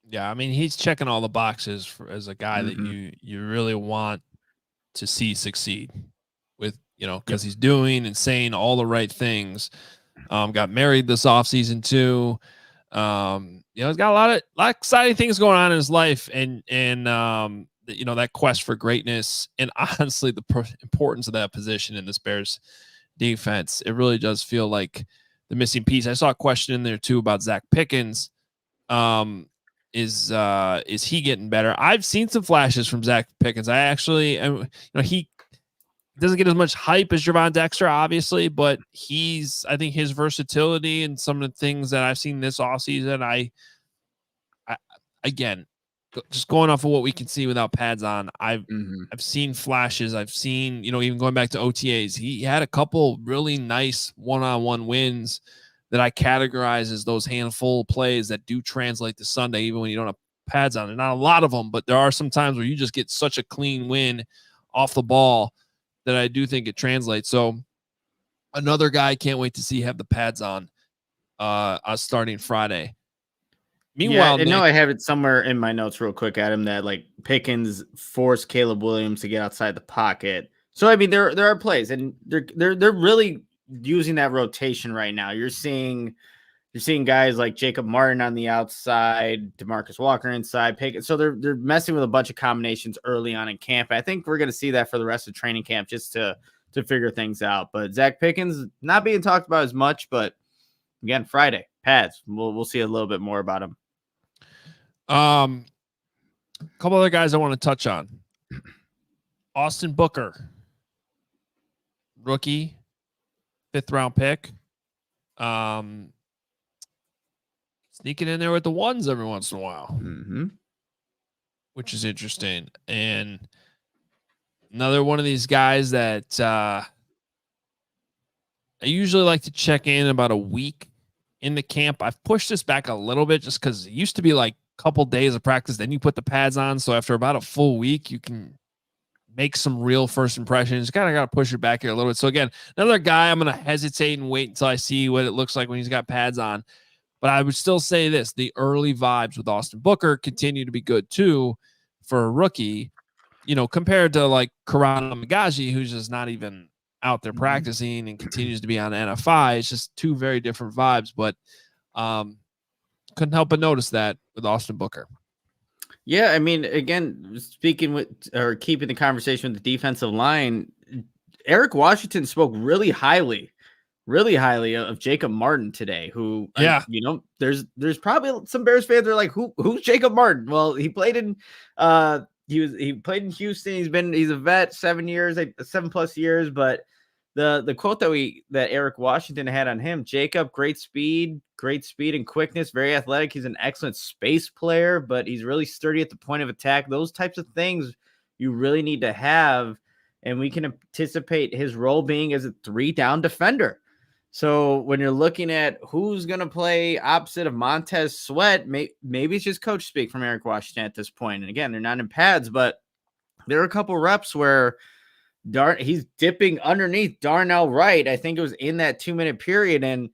Yeah, I mean, he's checking all the boxes as a guy that you really want to see succeed with, because he's doing and saying all the right things. Got married this offseason too. He's got a lot of exciting things going on in his life, and that quest for greatness, and honestly, the importance of that position in this Bears defense. It really does feel like the missing piece. I saw a question in there too about Zach Pickens. Is he getting better? I've seen some flashes from Zach Pickens. I actually, he doesn't get as much hype as Gervon Dexter, obviously, but I think his versatility and some of the things that I've seen this offseason, I again, just going off of what we can see without pads on, I've seen flashes. I've seen, even going back to OTAs, he had a couple really nice one-on-one wins that I categorize as those handful of plays that do translate to Sunday, even when you don't have pads on. There's not a lot of them, but there are some times where you just get such a clean win off the ball that I do think it translates. So another guy I can't wait to see have the pads on starting Friday. Meanwhile, I know I have it somewhere in my notes real quick, Adam, that like Pickens forced Caleb Williams to get outside the pocket. So I mean, there are plays, and they're really using that rotation right now. You're seeing guys like Jacob Martin on the outside, DeMarcus Walker inside, Pickens. So they're messing with a bunch of combinations early on in camp. I think we're going to see that for the rest of training camp, just to figure things out. But Zach Pickens not being talked about as much, but again, Friday pads. We'll see a little bit more about him. A couple other guys I want to touch on. Austin Booker, rookie, 5th round pick. sneaking in there with the ones every once in a while, which is interesting. And another one of these guys that I usually like to check in about a week in the camp. I've pushed this back a little bit just because it used to be like a couple days of practice, then you put the pads on. So after about a full week, you can make some real first impressions. Kind of got to push it back here a little bit. So again, another guy, I'm going to hesitate and wait until I see what it looks like when he's got pads on. But I would still say this, the early vibes with Austin Booker continue to be good too for a rookie, compared to like Karana Magaji, who's just not even out there practicing and continues to be on NFI. It's just two very different vibes, but couldn't help but notice that with Austin Booker. Yeah, I mean, again, keeping the conversation with the defensive line, Eric Washington spoke really highly of Jacob Martin today, who, there's probably some Bears fans that are like, who's Jacob Martin? Well, he played in, he played in Houston. He's a vet, 7 years, 7+ years. But the quote that Eric Washington had on him, Jacob, great speed and quickness, very athletic. He's an excellent space player, but he's really sturdy at the point of attack. Those types of things you really need to have. And we can anticipate his role being as a 3-down defender. So when you're looking at who's going to play opposite of Montez Sweat, maybe it's just coach speak from Eric Washington at this point. And again, they're not in pads, but there are a couple reps where he's dipping underneath Darnell Wright. I think it was in that 2-minute period. And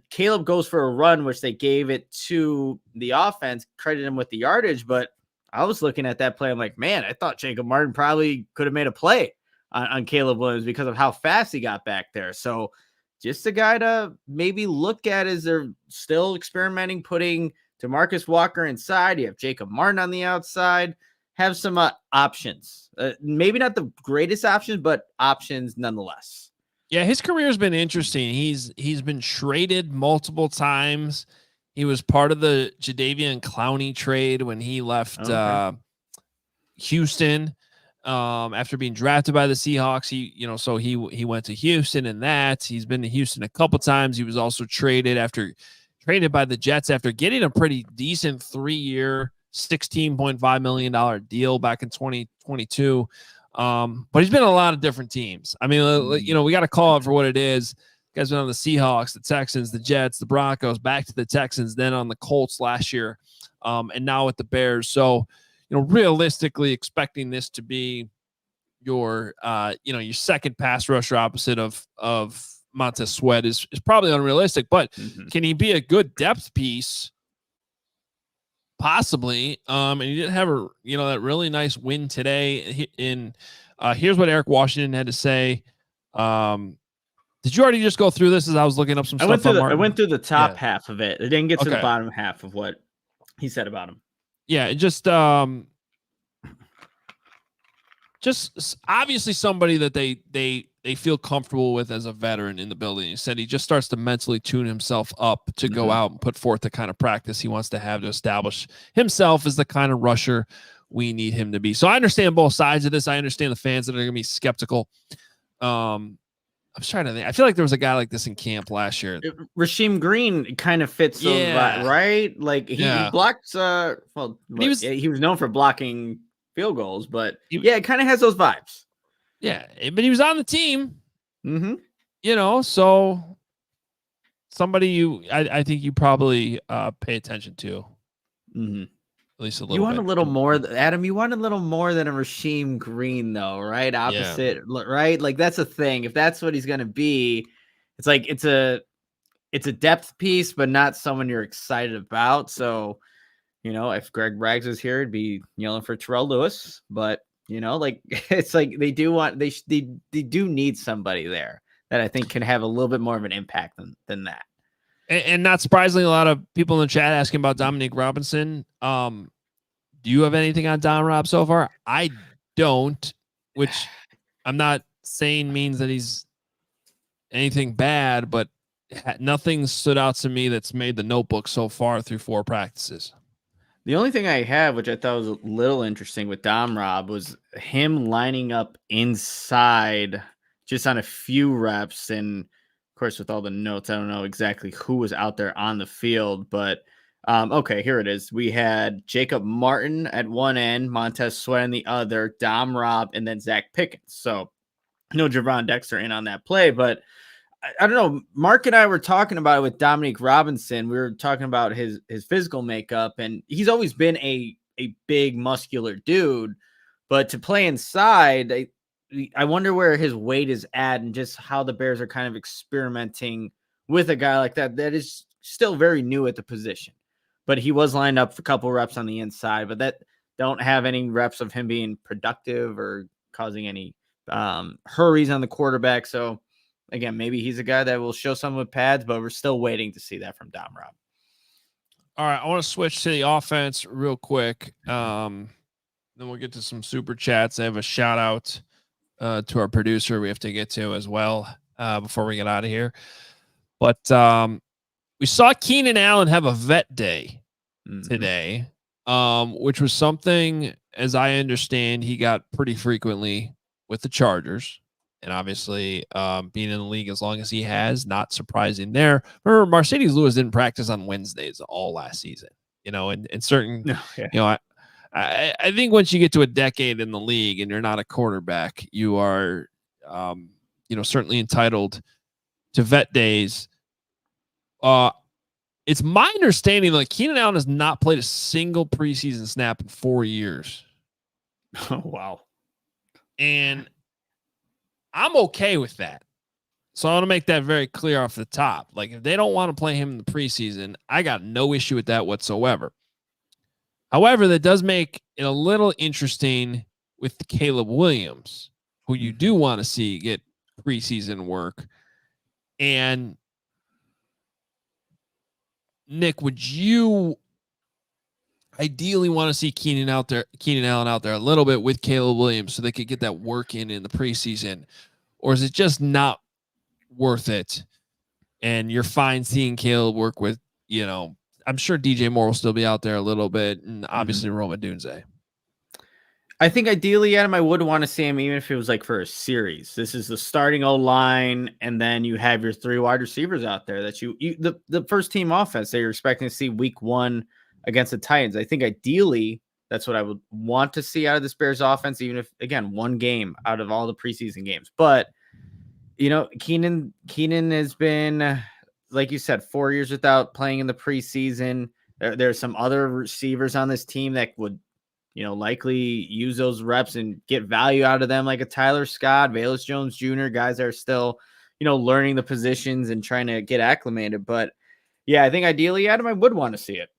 Caleb goes for a run, which they gave it to the offense, credited him with the yardage. But I was looking at that play. I'm like, man, I thought Jacob Martin probably could have made a play on Caleb Williams because of how fast he got back there. So just a guy to maybe look at as they're still experimenting, putting DeMarcus Walker inside. You have Jacob Martin on the outside. Have some options. Maybe not the greatest options, but options nonetheless. Yeah, his career has been interesting. He's been traded multiple times. He was part of the Jadeveon Clowney trade when he left Houston after being drafted by the Seahawks. He went to Houston, and he's been to Houston a couple times. He was also traded by the Jets after getting a pretty decent 3-year, $16.5 million deal back in 2022. But he's been on a lot of different teams. I mean, we got to call it for what it is. The guy's been on the Seahawks, the Texans, the Jets, the Broncos, back to the Texans, then on the Colts last year, and now with the Bears. So, realistically expecting this to be your second pass rusher opposite of Montez Sweat is probably unrealistic, but can he be a good depth piece? Possibly. And he did have that really nice win today. Here's what Eric Washington had to say. Did you already just go through this as I was looking up some stuff? I went through the top half of it. I didn't get to the bottom half of what he said about him. Yeah, just obviously somebody that they feel comfortable with as a veteran in the building. He said he just starts to mentally tune himself up to go out and put forth the kind of practice he wants to have to establish himself as the kind of rusher we need him to be. So I understand both sides of this. I understand the fans that are going to be skeptical. I was trying to think. I feel like there was a guy like this in camp last year. Rasheem Green kind of fits those, right? Like he blocked. He was known for blocking field goals, but it kind of has those vibes. Yeah, but he was on the team. So somebody I think you probably pay attention to. At least a little. You want a little more, Adam. You want a little more than a Rasheem Green, though, right? Opposite, right? Like that's a thing. If that's what he's gonna be, it's like it's a depth piece, but not someone you're excited about. So, if Greg Braggs was here, it'd be yelling for Terrell Lewis. But it's like they do need somebody there that I think can have a little bit more of an impact than that. And not surprisingly, a lot of people in the chat asking about Dominique Robinson. Do you have anything on Dom Rob so far? I don't, which I'm not saying means that he's anything bad, but nothing stood out to me that's made the notebook so far through 4 practices. The only thing I have, which I thought was a little interesting with Dom Rob, was him lining up inside just on a few reps. And of course, with all the notes, I don't know exactly who was out there on the field, but okay, here it is. We had Jacob Martin at one end, Montez Sweat on the other, Dom Robb, and then Zach Pickens. So no Gervon Dexter in on that play, but I don't know. Mark and I were talking about it with Dominique Robinson. We were talking about his physical makeup, and he's always been a big muscular dude, but to play inside, I wonder where his weight is at and just how the Bears are kind of experimenting with a guy like that is still very new at the position. But he was lined up for a couple reps on the inside, but that don't have any reps of him being productive or causing any hurries on the quarterback. So again, maybe he's a guy that will show some with pads, but we're still waiting to see that from Dom Robb. All right, I want to switch to the offense real quick. Then we'll get to some super chats. I have a shout out to our producer we have to get to as well before we get out of here. But we saw Keenan Allen have a vet day today, which was something, as I understand, he got pretty frequently with the Chargers. And obviously, being in the league as long as he has, not surprising there. Remember, Mercedes Lewis didn't practice on Wednesdays all last season. And certain, I think once you get to a decade in the league and you're not a quarterback, you are, certainly entitled to vet days. It's my understanding like Keenan Allen has not played a single preseason snap in 4 years. Oh, wow. And I'm okay with that. So I want to make that very clear off the top. Like, if they don't want to play him in the preseason, I got no issue with that whatsoever. However, that does make it a little interesting with Caleb Williams, who you do want to see get preseason work. And Nick, would you ideally want to see Keenan Allen out there a little bit with Caleb Williams so they could get that work in the preseason? Or is it just not worth it? And you're fine seeing Caleb work with, I'm sure DJ Moore will still be out there a little bit, and obviously Roma Dunze. I think ideally, Adam, I would want to see him even if it was like for a series. This is the starting O-line, and then you have your 3 wide receivers out there that the first team offense that you're expecting to see week 1 against the Titans. I think ideally that's what I would want to see out of this Bears offense, even if, again, 1 game out of all the preseason games. But, Keenan has been, like you said, 4 years without playing in the preseason. There's some other receivers on this team that would, likely use those reps and get value out of them, like a Tyler Scott, Velus Jones Jr., guys that are still, learning the positions and trying to get acclimated. But yeah, I think ideally, Adam, I would want to see it.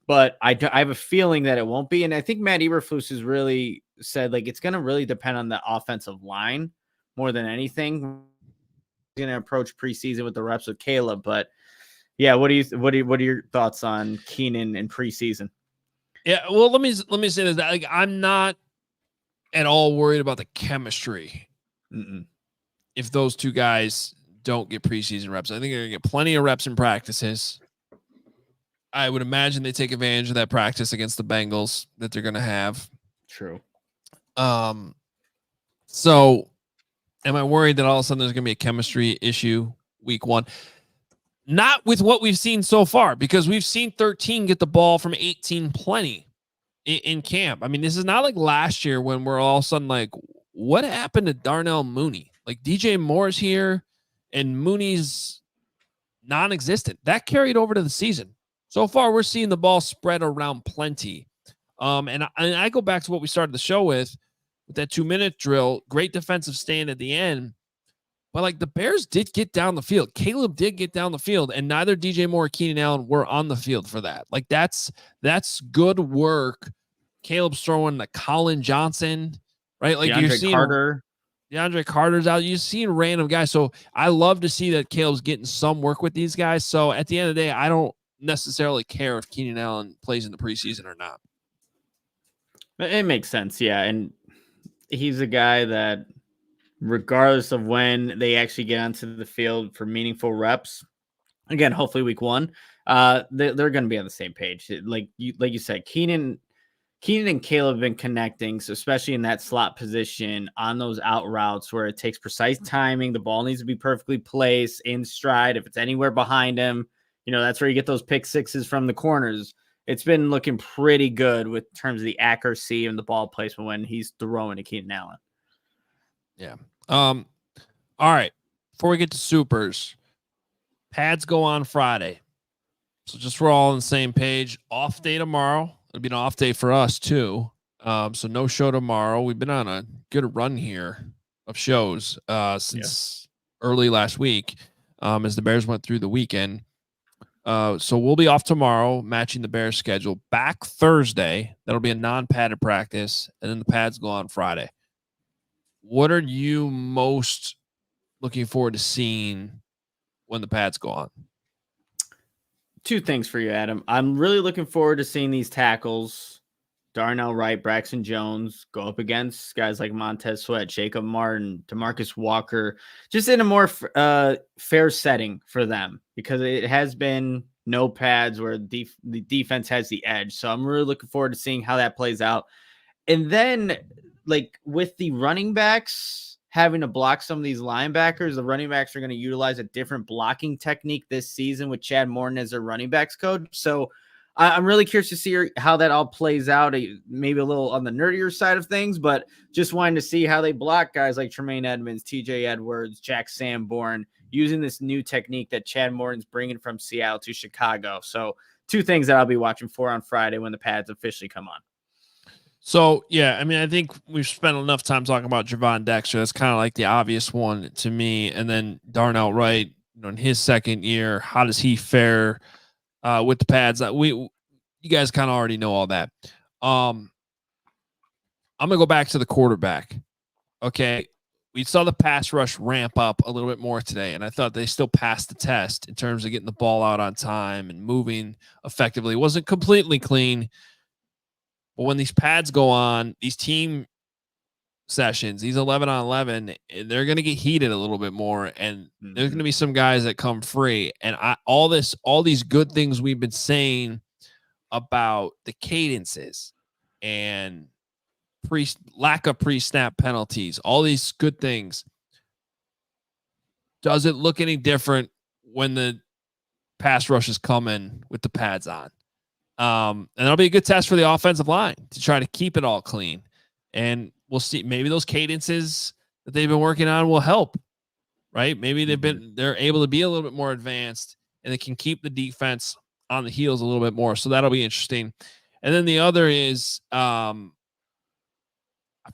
But I have a feeling that it won't be. And I think Matt Eberflus has really said, like, it's going to really depend on the offensive line more than anything. He's going to approach preseason with the reps with Caleb. But yeah, what are your thoughts on Keenan in preseason? Yeah, well, let me say this. Like, I'm not at all worried about the chemistry. If those two guys don't get preseason reps, I think they're going to get plenty of reps in practices. I would imagine they take advantage of that practice against the Bengals that they're going to have. True. So am I worried that all of a sudden there's going to be a chemistry issue week 1? Not with what we've seen so far, because we've seen 13 get the ball from 18 plenty in camp. I mean, this is not like last year when we're all of a sudden like, what happened to Darnell Mooney? Like, DJ Moore's here and Mooney's non-existent. That carried over to the season. So far, we're seeing the ball spread around plenty. And I go back to what we started the show with that 2-minute drill, great defensive stand at the end. But like, the Bears did get down the field. Caleb did get down the field, and neither DJ Moore or Keenan Allen were on the field for that. Like, that's good work. Caleb's throwing to Colin Johnson, right? Like, you're seeing DeAndre Carter's out. You're seeing random guys. So I love to see that Caleb's getting some work with these guys. So at the end of the day, I don't necessarily care if Keenan Allen plays in the preseason or not. It makes sense. Yeah. And he's a guy that, regardless of when they actually get onto the field for meaningful reps, again, hopefully week 1, they're going to be on the same page. Like you said, Keenan Keenan and Caleb have been connecting, so especially in that slot position on those out routes where it takes precise timing. The ball needs to be perfectly placed in stride. If it's anywhere behind him, that's where you get those pick sixes from the corners. It's been looking pretty good with terms of the accuracy and the ball placement when he's throwing to Keenan Allen. Yeah. All right. Before we get to supers, pads go on Friday. So just we're all on the same page. Off day tomorrow. It'll be an off day for us too. So no show tomorrow. We've been on a good run here of shows since early last week as the Bears went through the weekend. So we'll be off tomorrow, matching the Bears schedule. Back Thursday. That'll be a non-padded practice, and then the pads go on Friday. What are you most looking forward to seeing when the pads go on? Two things for you, Adam. I'm really looking forward to seeing these tackles, Darnell Wright, Braxton Jones, go up against guys like Montez Sweat, Jacob Martin, DeMarcus Walker, just in a more fair setting for them, because it has been no pads where the defense has the edge. So I'm really looking forward to seeing how that plays out. And then, like, with the running backs having to block some of these linebackers, the running backs are going to utilize a different blocking technique this season with Chad Morton as their running backs coach. So I'm really curious to see how that all plays out. Maybe a little on the nerdier side of things, but just wanting to see how they block guys like Tremaine Edmunds, TJ Edwards, Jack Sanborn, using this new technique that Chad Morton's bringing from Seattle to Chicago. So two things that I'll be watching for on Friday when the pads officially come on. So, yeah, I mean, I think we've spent enough time talking about Gervon Dexter. That's kind of like the obvious one to me. And then Darnell Wright, in his second year, how does he fare with the pads? You guys kind of already know all that. I'm going to go back to the quarterback. Okay. We saw the pass rush ramp up a little bit more today, and I thought they still passed the test in terms of getting the ball out on time and moving effectively. It wasn't completely clean. But when these pads go on, these team sessions, these 11-on-11, they're going to get heated a little bit more, and there's going to be some guys that come free. And all these good things we've been saying about the cadences and lack of pre-snap penalties, all these good things. Does it look any different when the pass rush is coming with the pads on? And that'll be a good test for the offensive line to try to keep it all clean. And we'll see, maybe those cadences that they've been working on will help, right? Maybe they're able to be a little bit more advanced, and they can keep the defense on the heels a little bit more. So that'll be interesting. And then the other is, I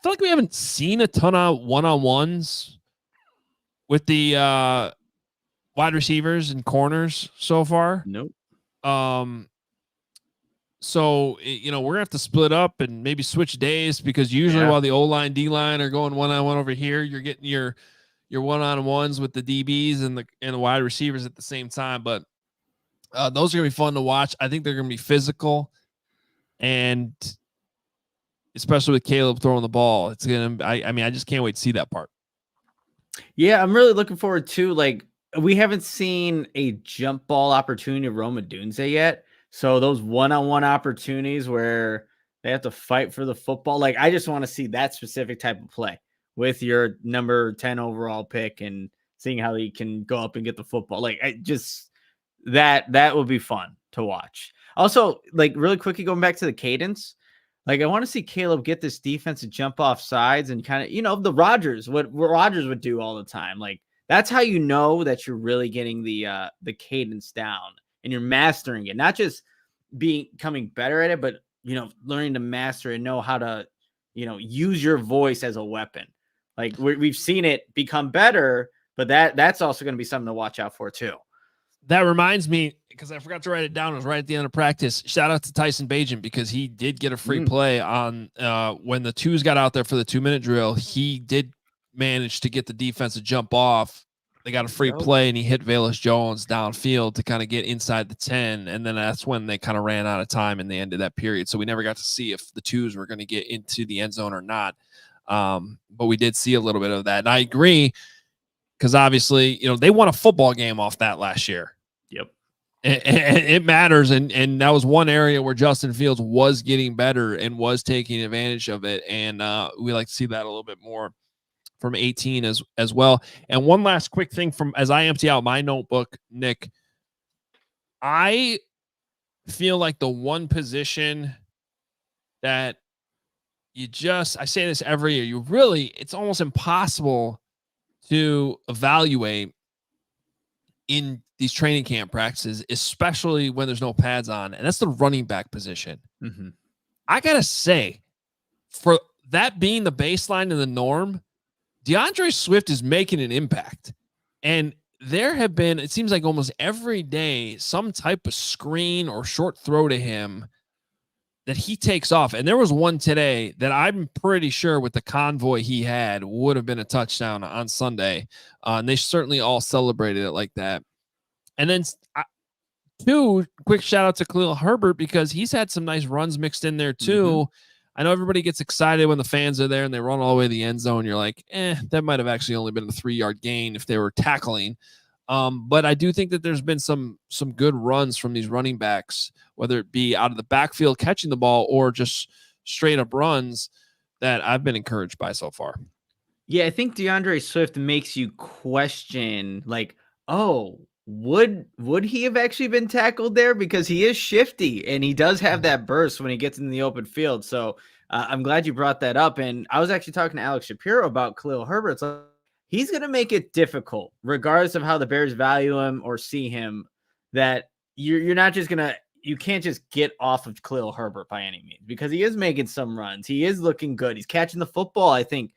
feel like we haven't seen a ton of one-on-ones with the wide receivers and corners so far. Nope. So, we're going to have to split up and maybe switch days, because usually while the O-line, D-line are going one-on-one over here, you're getting your one-on-ones with the DBs and the wide receivers at the same time. But those are going to be fun to watch. I think they're going to be physical, and especially with Caleb throwing the ball, it's going to, I just can't wait to see that part. Yeah, I'm really looking forward to, we haven't seen a jump ball opportunity of Rome Odunze yet. So those one-on-one opportunities where they have to fight for the football, I just want to see that specific type of play with your number 10 overall pick and seeing how he can go up and get the football. That would be fun to watch. Also, really quickly going back to the cadence, I want to see Caleb get this defense to jump off sides and kind of, the Rodgers, what Rodgers would do all the time. That's how you know that you're really getting the cadence down. And you're mastering it, not just becoming better at it, but, learning to master and know how to, use your voice as a weapon. We've seen it become better, but that's also going to be something to watch out for too. That reminds me, because I forgot to write it down. It was right at the end of practice. Shout out to Tyson Bagent, because he did get a free play on when the twos got out there for the 2-minute drill. He did manage to get the defense to jump off. They got a free play, and he hit Velus Jones downfield to kind of get inside the 10. And then that's when they kind of ran out of time in the end of that period. So we never got to see if the twos were going to get into the end zone or not. But we did see a little bit of that. And I agree, because obviously, they won a football game off that last year. Yep. It matters, and that was one area where Justin Fields was getting better and was taking advantage of it, and we like to see that a little bit more from 18 as well. And one last quick thing from as I empty out my notebook, Nick, I feel like the one position that I say this every year, it's almost impossible to evaluate in these training camp practices, especially when there's no pads on, and that's the running back position. Mm-hmm. I gotta say, for that being the baseline and the norm, DeAndre Swift is making an impact. And there have been, it seems like almost every day, some type of screen or short throw to him that he takes off. And there was one today that I'm pretty sure with the convoy he had would have been a touchdown on Sunday. And they certainly all celebrated it like that. And then two, quick shout out to Khalil Herbert, because he's had some nice runs mixed in there too. Mm-hmm. I know everybody gets excited when the fans are there and they run all the way to the end zone. You're like, that might have actually only been a 3-yard gain if they were tackling. But I do think that there's been some good runs from these running backs, whether it be out of the backfield catching the ball or just straight up runs, that I've been encouraged by so far. Yeah, I think DeAndre Swift makes you question, like, oh, would he have actually been tackled there? Because he is shifty and he does have that burst when he gets in the open field. So I'm glad you brought that up. And I was actually talking to Alex Shapiro about Khalil Herbert. So he's going to make it difficult, regardless of how the Bears value him or see him, that you're not just going to, you can't just get off of Khalil Herbert by any means, because he is making some runs. He is looking good. He's catching the football, I think,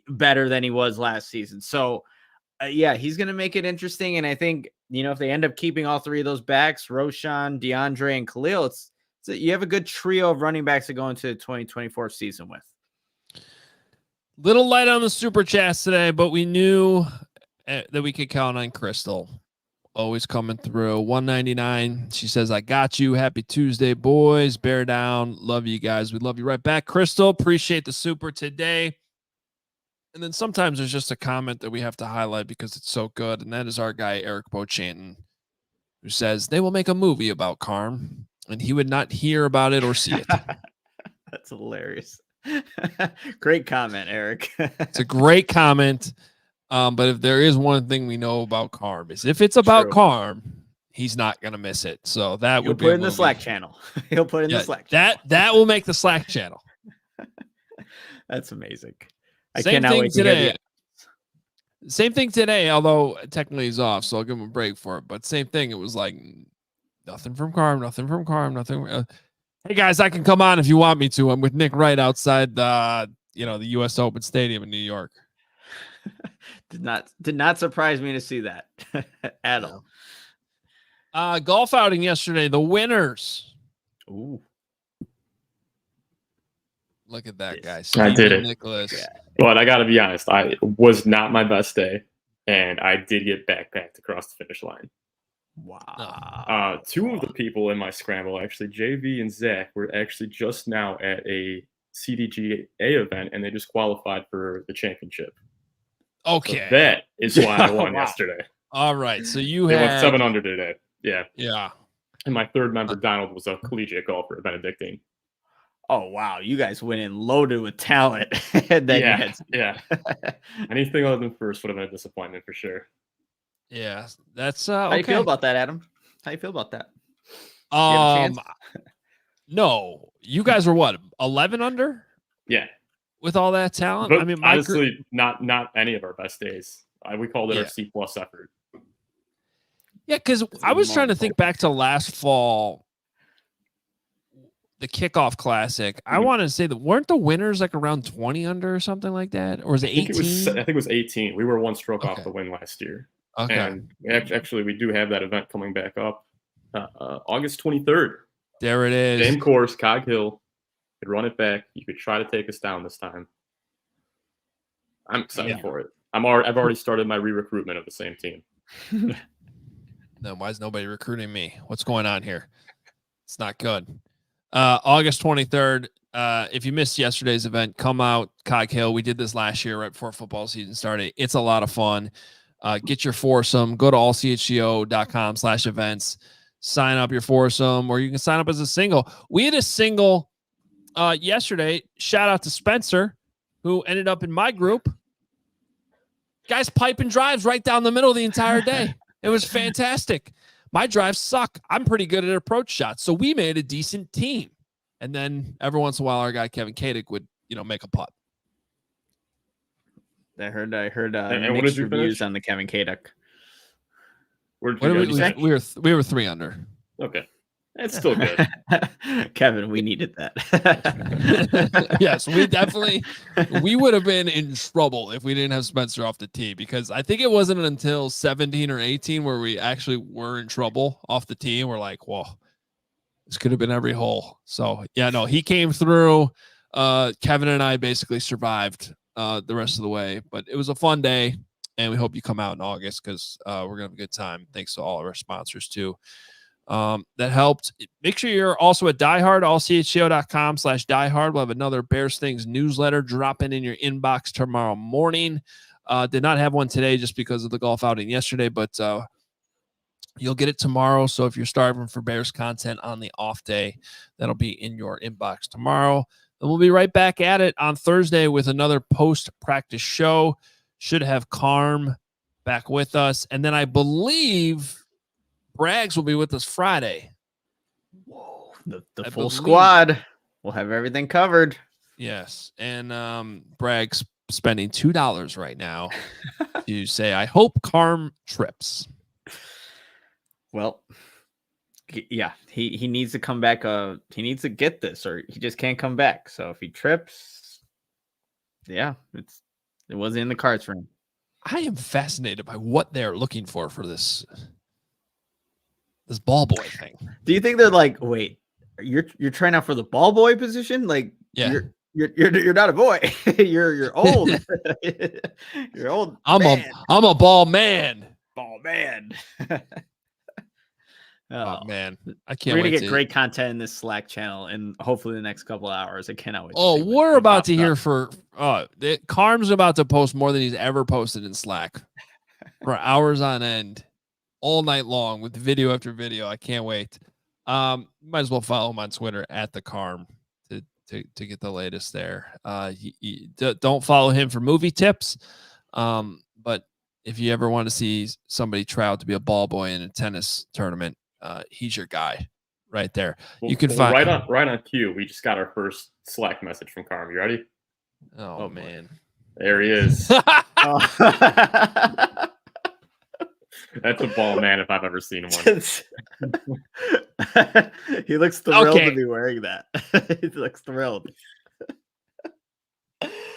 better than he was last season. So yeah, he's going to make it interesting. And I think, if they end up keeping all three of those backs, Roshan, DeAndre, and Khalil, you have a good trio of running backs to go into the 2024 season with. Little light on the super chats today, but we knew that we could count on Crystal. Always coming through. 199. She says, I got you. Happy Tuesday, boys. Bear down. Love you guys. We love you right back. Crystal, appreciate the super today. And then sometimes there's just a comment that we have to highlight because it's so good. And that is our guy, Eric Bochanton, who says they will make a movie about Carm and he would not hear about it or see it. That's hilarious. Great comment, Eric. It's a great comment. But if there is one thing we know about Carm, is if it's about Carm, he's not going to miss it. So that He'll would put it in the Slack channel. He'll put it in the Slack channel. That will make the Slack channel. That's amazing. Same thing today. Same thing today, although technically he's off, so I'll give him a break for it. But same thing. It was like nothing from Carm, nothing from Carm, nothing. Hey guys, I can come on if you want me to. I'm with Nick right outside the U.S. Open Stadium in New York. Did not surprise me to see that at all. Golf outing yesterday. The winners. Ooh. Look at that guy. I did it. Nicholas. Yeah. But I got to be honest, I was not my best day, and I did get backpacked across the finish line. Wow. Two of the people in my scramble, actually, JV and Zach, were actually just now at a CDGA event, and they just qualified for the championship. Okay. So that is why I won yesterday. All right. So they went 7 under today. Yeah. Yeah. And my third member, Donald, was a collegiate golfer at Benedictine. Oh, wow. You guys went in loaded with talent. Yeah. Anything other than first would have been a disappointment for sure. Yeah. That's How okay. you feel about that, Adam? How you feel about that? No. You guys were what? 11 under? Yeah. With all that talent? But I mean, honestly, not any of our best days. We called it our C+ effort. Yeah, because I was trying to think back to last fall, the kickoff classic. I want to say that weren't the winners like around 20 under or something like that? Or was it 18? I think it was 18. We were one stroke off the win last year. Okay. And actually, we do have that event coming back up August 23rd. There it is. Same course, Cog Hill. You could run it back. You could try to take us down this time. I'm excited for it. I've already started my re-recruitment of the same team. Then why is nobody recruiting me? What's going on here? It's not good. August 23rd. If you missed yesterday's event, come out Cog Hill. We did this last year right before football season started. It's a lot of fun. Get your foursome. Go to allchgo.com/events. sign up your foursome, or you can sign up as a single. We had a single yesterday. Shout out to Spencer, who ended up in my group. Guys piping drives right down the middle the entire day. It was fantastic. My drives suck. I'm pretty good at approach shots, so we made a decent team. And then every once in a while, our guy Kevin Kadick would, make a putt. I heard and what mixed did you reviews finish? on the Kevin Kadick. Where did you guys finish? We were 3 under. Okay. It's still good. Kevin, we needed that. Yes, we would have been in trouble if we didn't have Spencer off the tee, because I think it wasn't until 17 or 18 where we actually were in trouble off the tee. We're like, whoa, this could have been every hole. So yeah, no, he came through. Kevin and I basically survived the rest of the way, but it was a fun day, and we hope you come out in August, because we're gonna have a good time. Thanks to all of our sponsors too. That helped. Make sure you're also at diehard, allchgo.com/diehard. We'll have another Bears Things newsletter dropping in your inbox tomorrow morning. Did not have one today just because of the golf outing yesterday, but you'll get it tomorrow. So if you're starving for Bears content on the off day, that'll be in your inbox tomorrow. And we'll be right back at it on Thursday with another post-practice show. Should have Carm back with us. And then I believe Braggs will be with us Friday. Whoa, the full squad. We'll have everything covered. Yes. And Braggs spending $2 right now to say, I hope Carm trips. Well, yeah, he needs to come back. He needs to get this, or he just can't come back. So if he trips, yeah, it wasn't in the cards for him. I am fascinated by what they're looking for this ball boy thing. Do you think they're like, wait, you're trying out for the ball boy position? Like, yeah, you're not a boy. you're old. You're old. I'm a ball man. Ball man. Oh man, I can't wait. We're wait gonna get great content in this Slack channel, and hopefully the next couple of hours. I cannot wait. Oh, we're about to hear Carm's about to post more than he's ever posted in Slack for hours on end, all night long, with video after video. I can't wait. Might as well follow him on Twitter at the Carm to get the latest there. Don't follow him for movie tips, but if you ever want to see somebody try out to be a ball boy in a tennis tournament, he's your guy right there. You can find right on cue. We just got our first Slack message from Carm. You ready? Oh man, there he is. That's a ball man if I've ever seen one. He looks thrilled to be wearing that. He looks thrilled.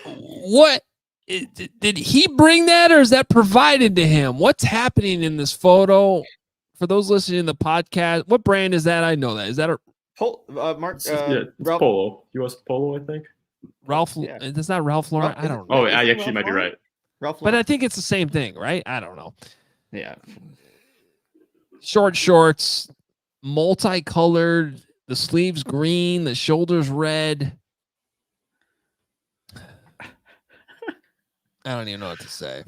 What did he bring that, or is that provided to him? What's happening in this photo? For those listening to the podcast, what brand is that? I know that. Is that a Mark? It's Polo. US Polo, I think. Ralph. Yeah. It's not Ralph Lauren. I don't know. Oh, I actually might be right. Ralph but I think it's the same thing, right? I don't know. Yeah. Short shorts, multicolored. The sleeves green. The shoulders red. I don't even know what to say.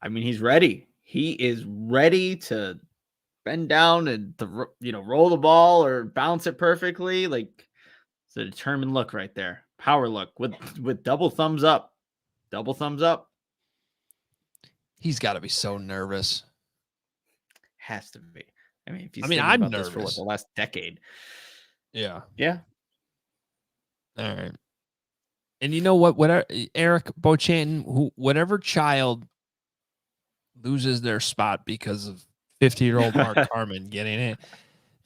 I mean, he's ready. He is ready to bend down and to roll the ball or bounce it perfectly. Like, it's a determined look right there. Power look with double thumbs up. Double thumbs up. He's got to be so nervous. Has to be. I mean, I'm nervous for the last decade. Yeah. Yeah. All right. And you know what? Whatever Eric Beauchamp, whatever child loses their spot because of 50-year-old Mark Carman getting it,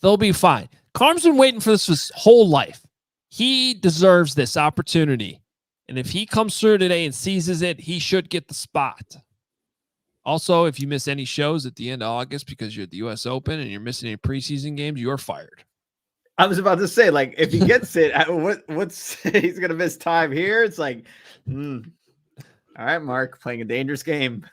they'll be fine. Carm's been waiting for this his whole life. He deserves this opportunity. And if he comes through today and seizes it, he should get the spot. Also, if you miss any shows at the end of August because you're at the U.S. Open and you're missing any preseason games, you're fired. I was about to say, like, if he gets it, what's he's gonna miss time here? It's like, all right, Mark, playing a dangerous game.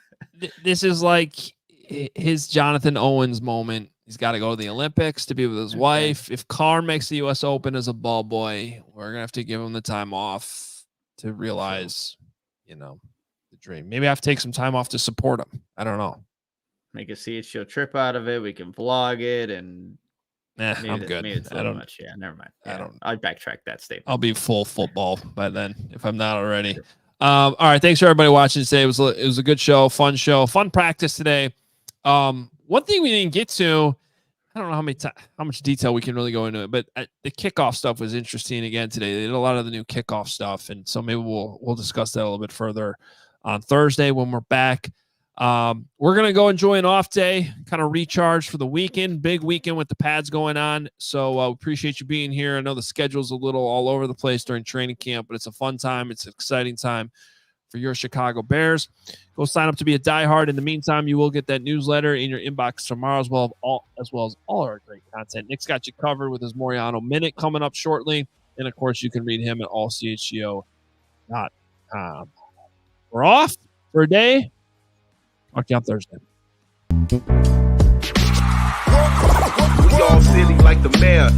This is like his Jonathan Owens moment. He's got to go to the Olympics to be with his wife. If Carr makes the U.S. Open as a ball boy, we're gonna have to give him the time off to realize, the dream. Maybe I have to take some time off to support him. I don't know. Make a CHGO trip out of it. We can vlog it and I'm good. Maybe it's a little much. Yeah, never mind. Yeah, I'll backtrack that statement. I'll be full football by then if I'm not already. All right. Thanks for everybody watching today. It was a good show, fun practice today. One thing we didn't get to, I don't know how much detail we can really go into it, but the kickoff stuff was interesting again today. They did a lot of the new kickoff stuff, and so maybe we'll discuss that a little bit further on Thursday when we're back. We're gonna go enjoy an off day, kind of recharge for the weekend. Big weekend with the pads going on. So appreciate you being here. I know the schedule's a little all over the place during training camp, but it's a fun time. It's an exciting time for your Chicago Bears. Go sign up to be a diehard. In the meantime, you will get that newsletter in your inbox tomorrow as well as all our great content. Nick's got you covered with his Moreano Minute coming up shortly. And, of course, you can read him at allchgo.com. We're off for a day. Talk to you on Thursday. We all silly like the mayor.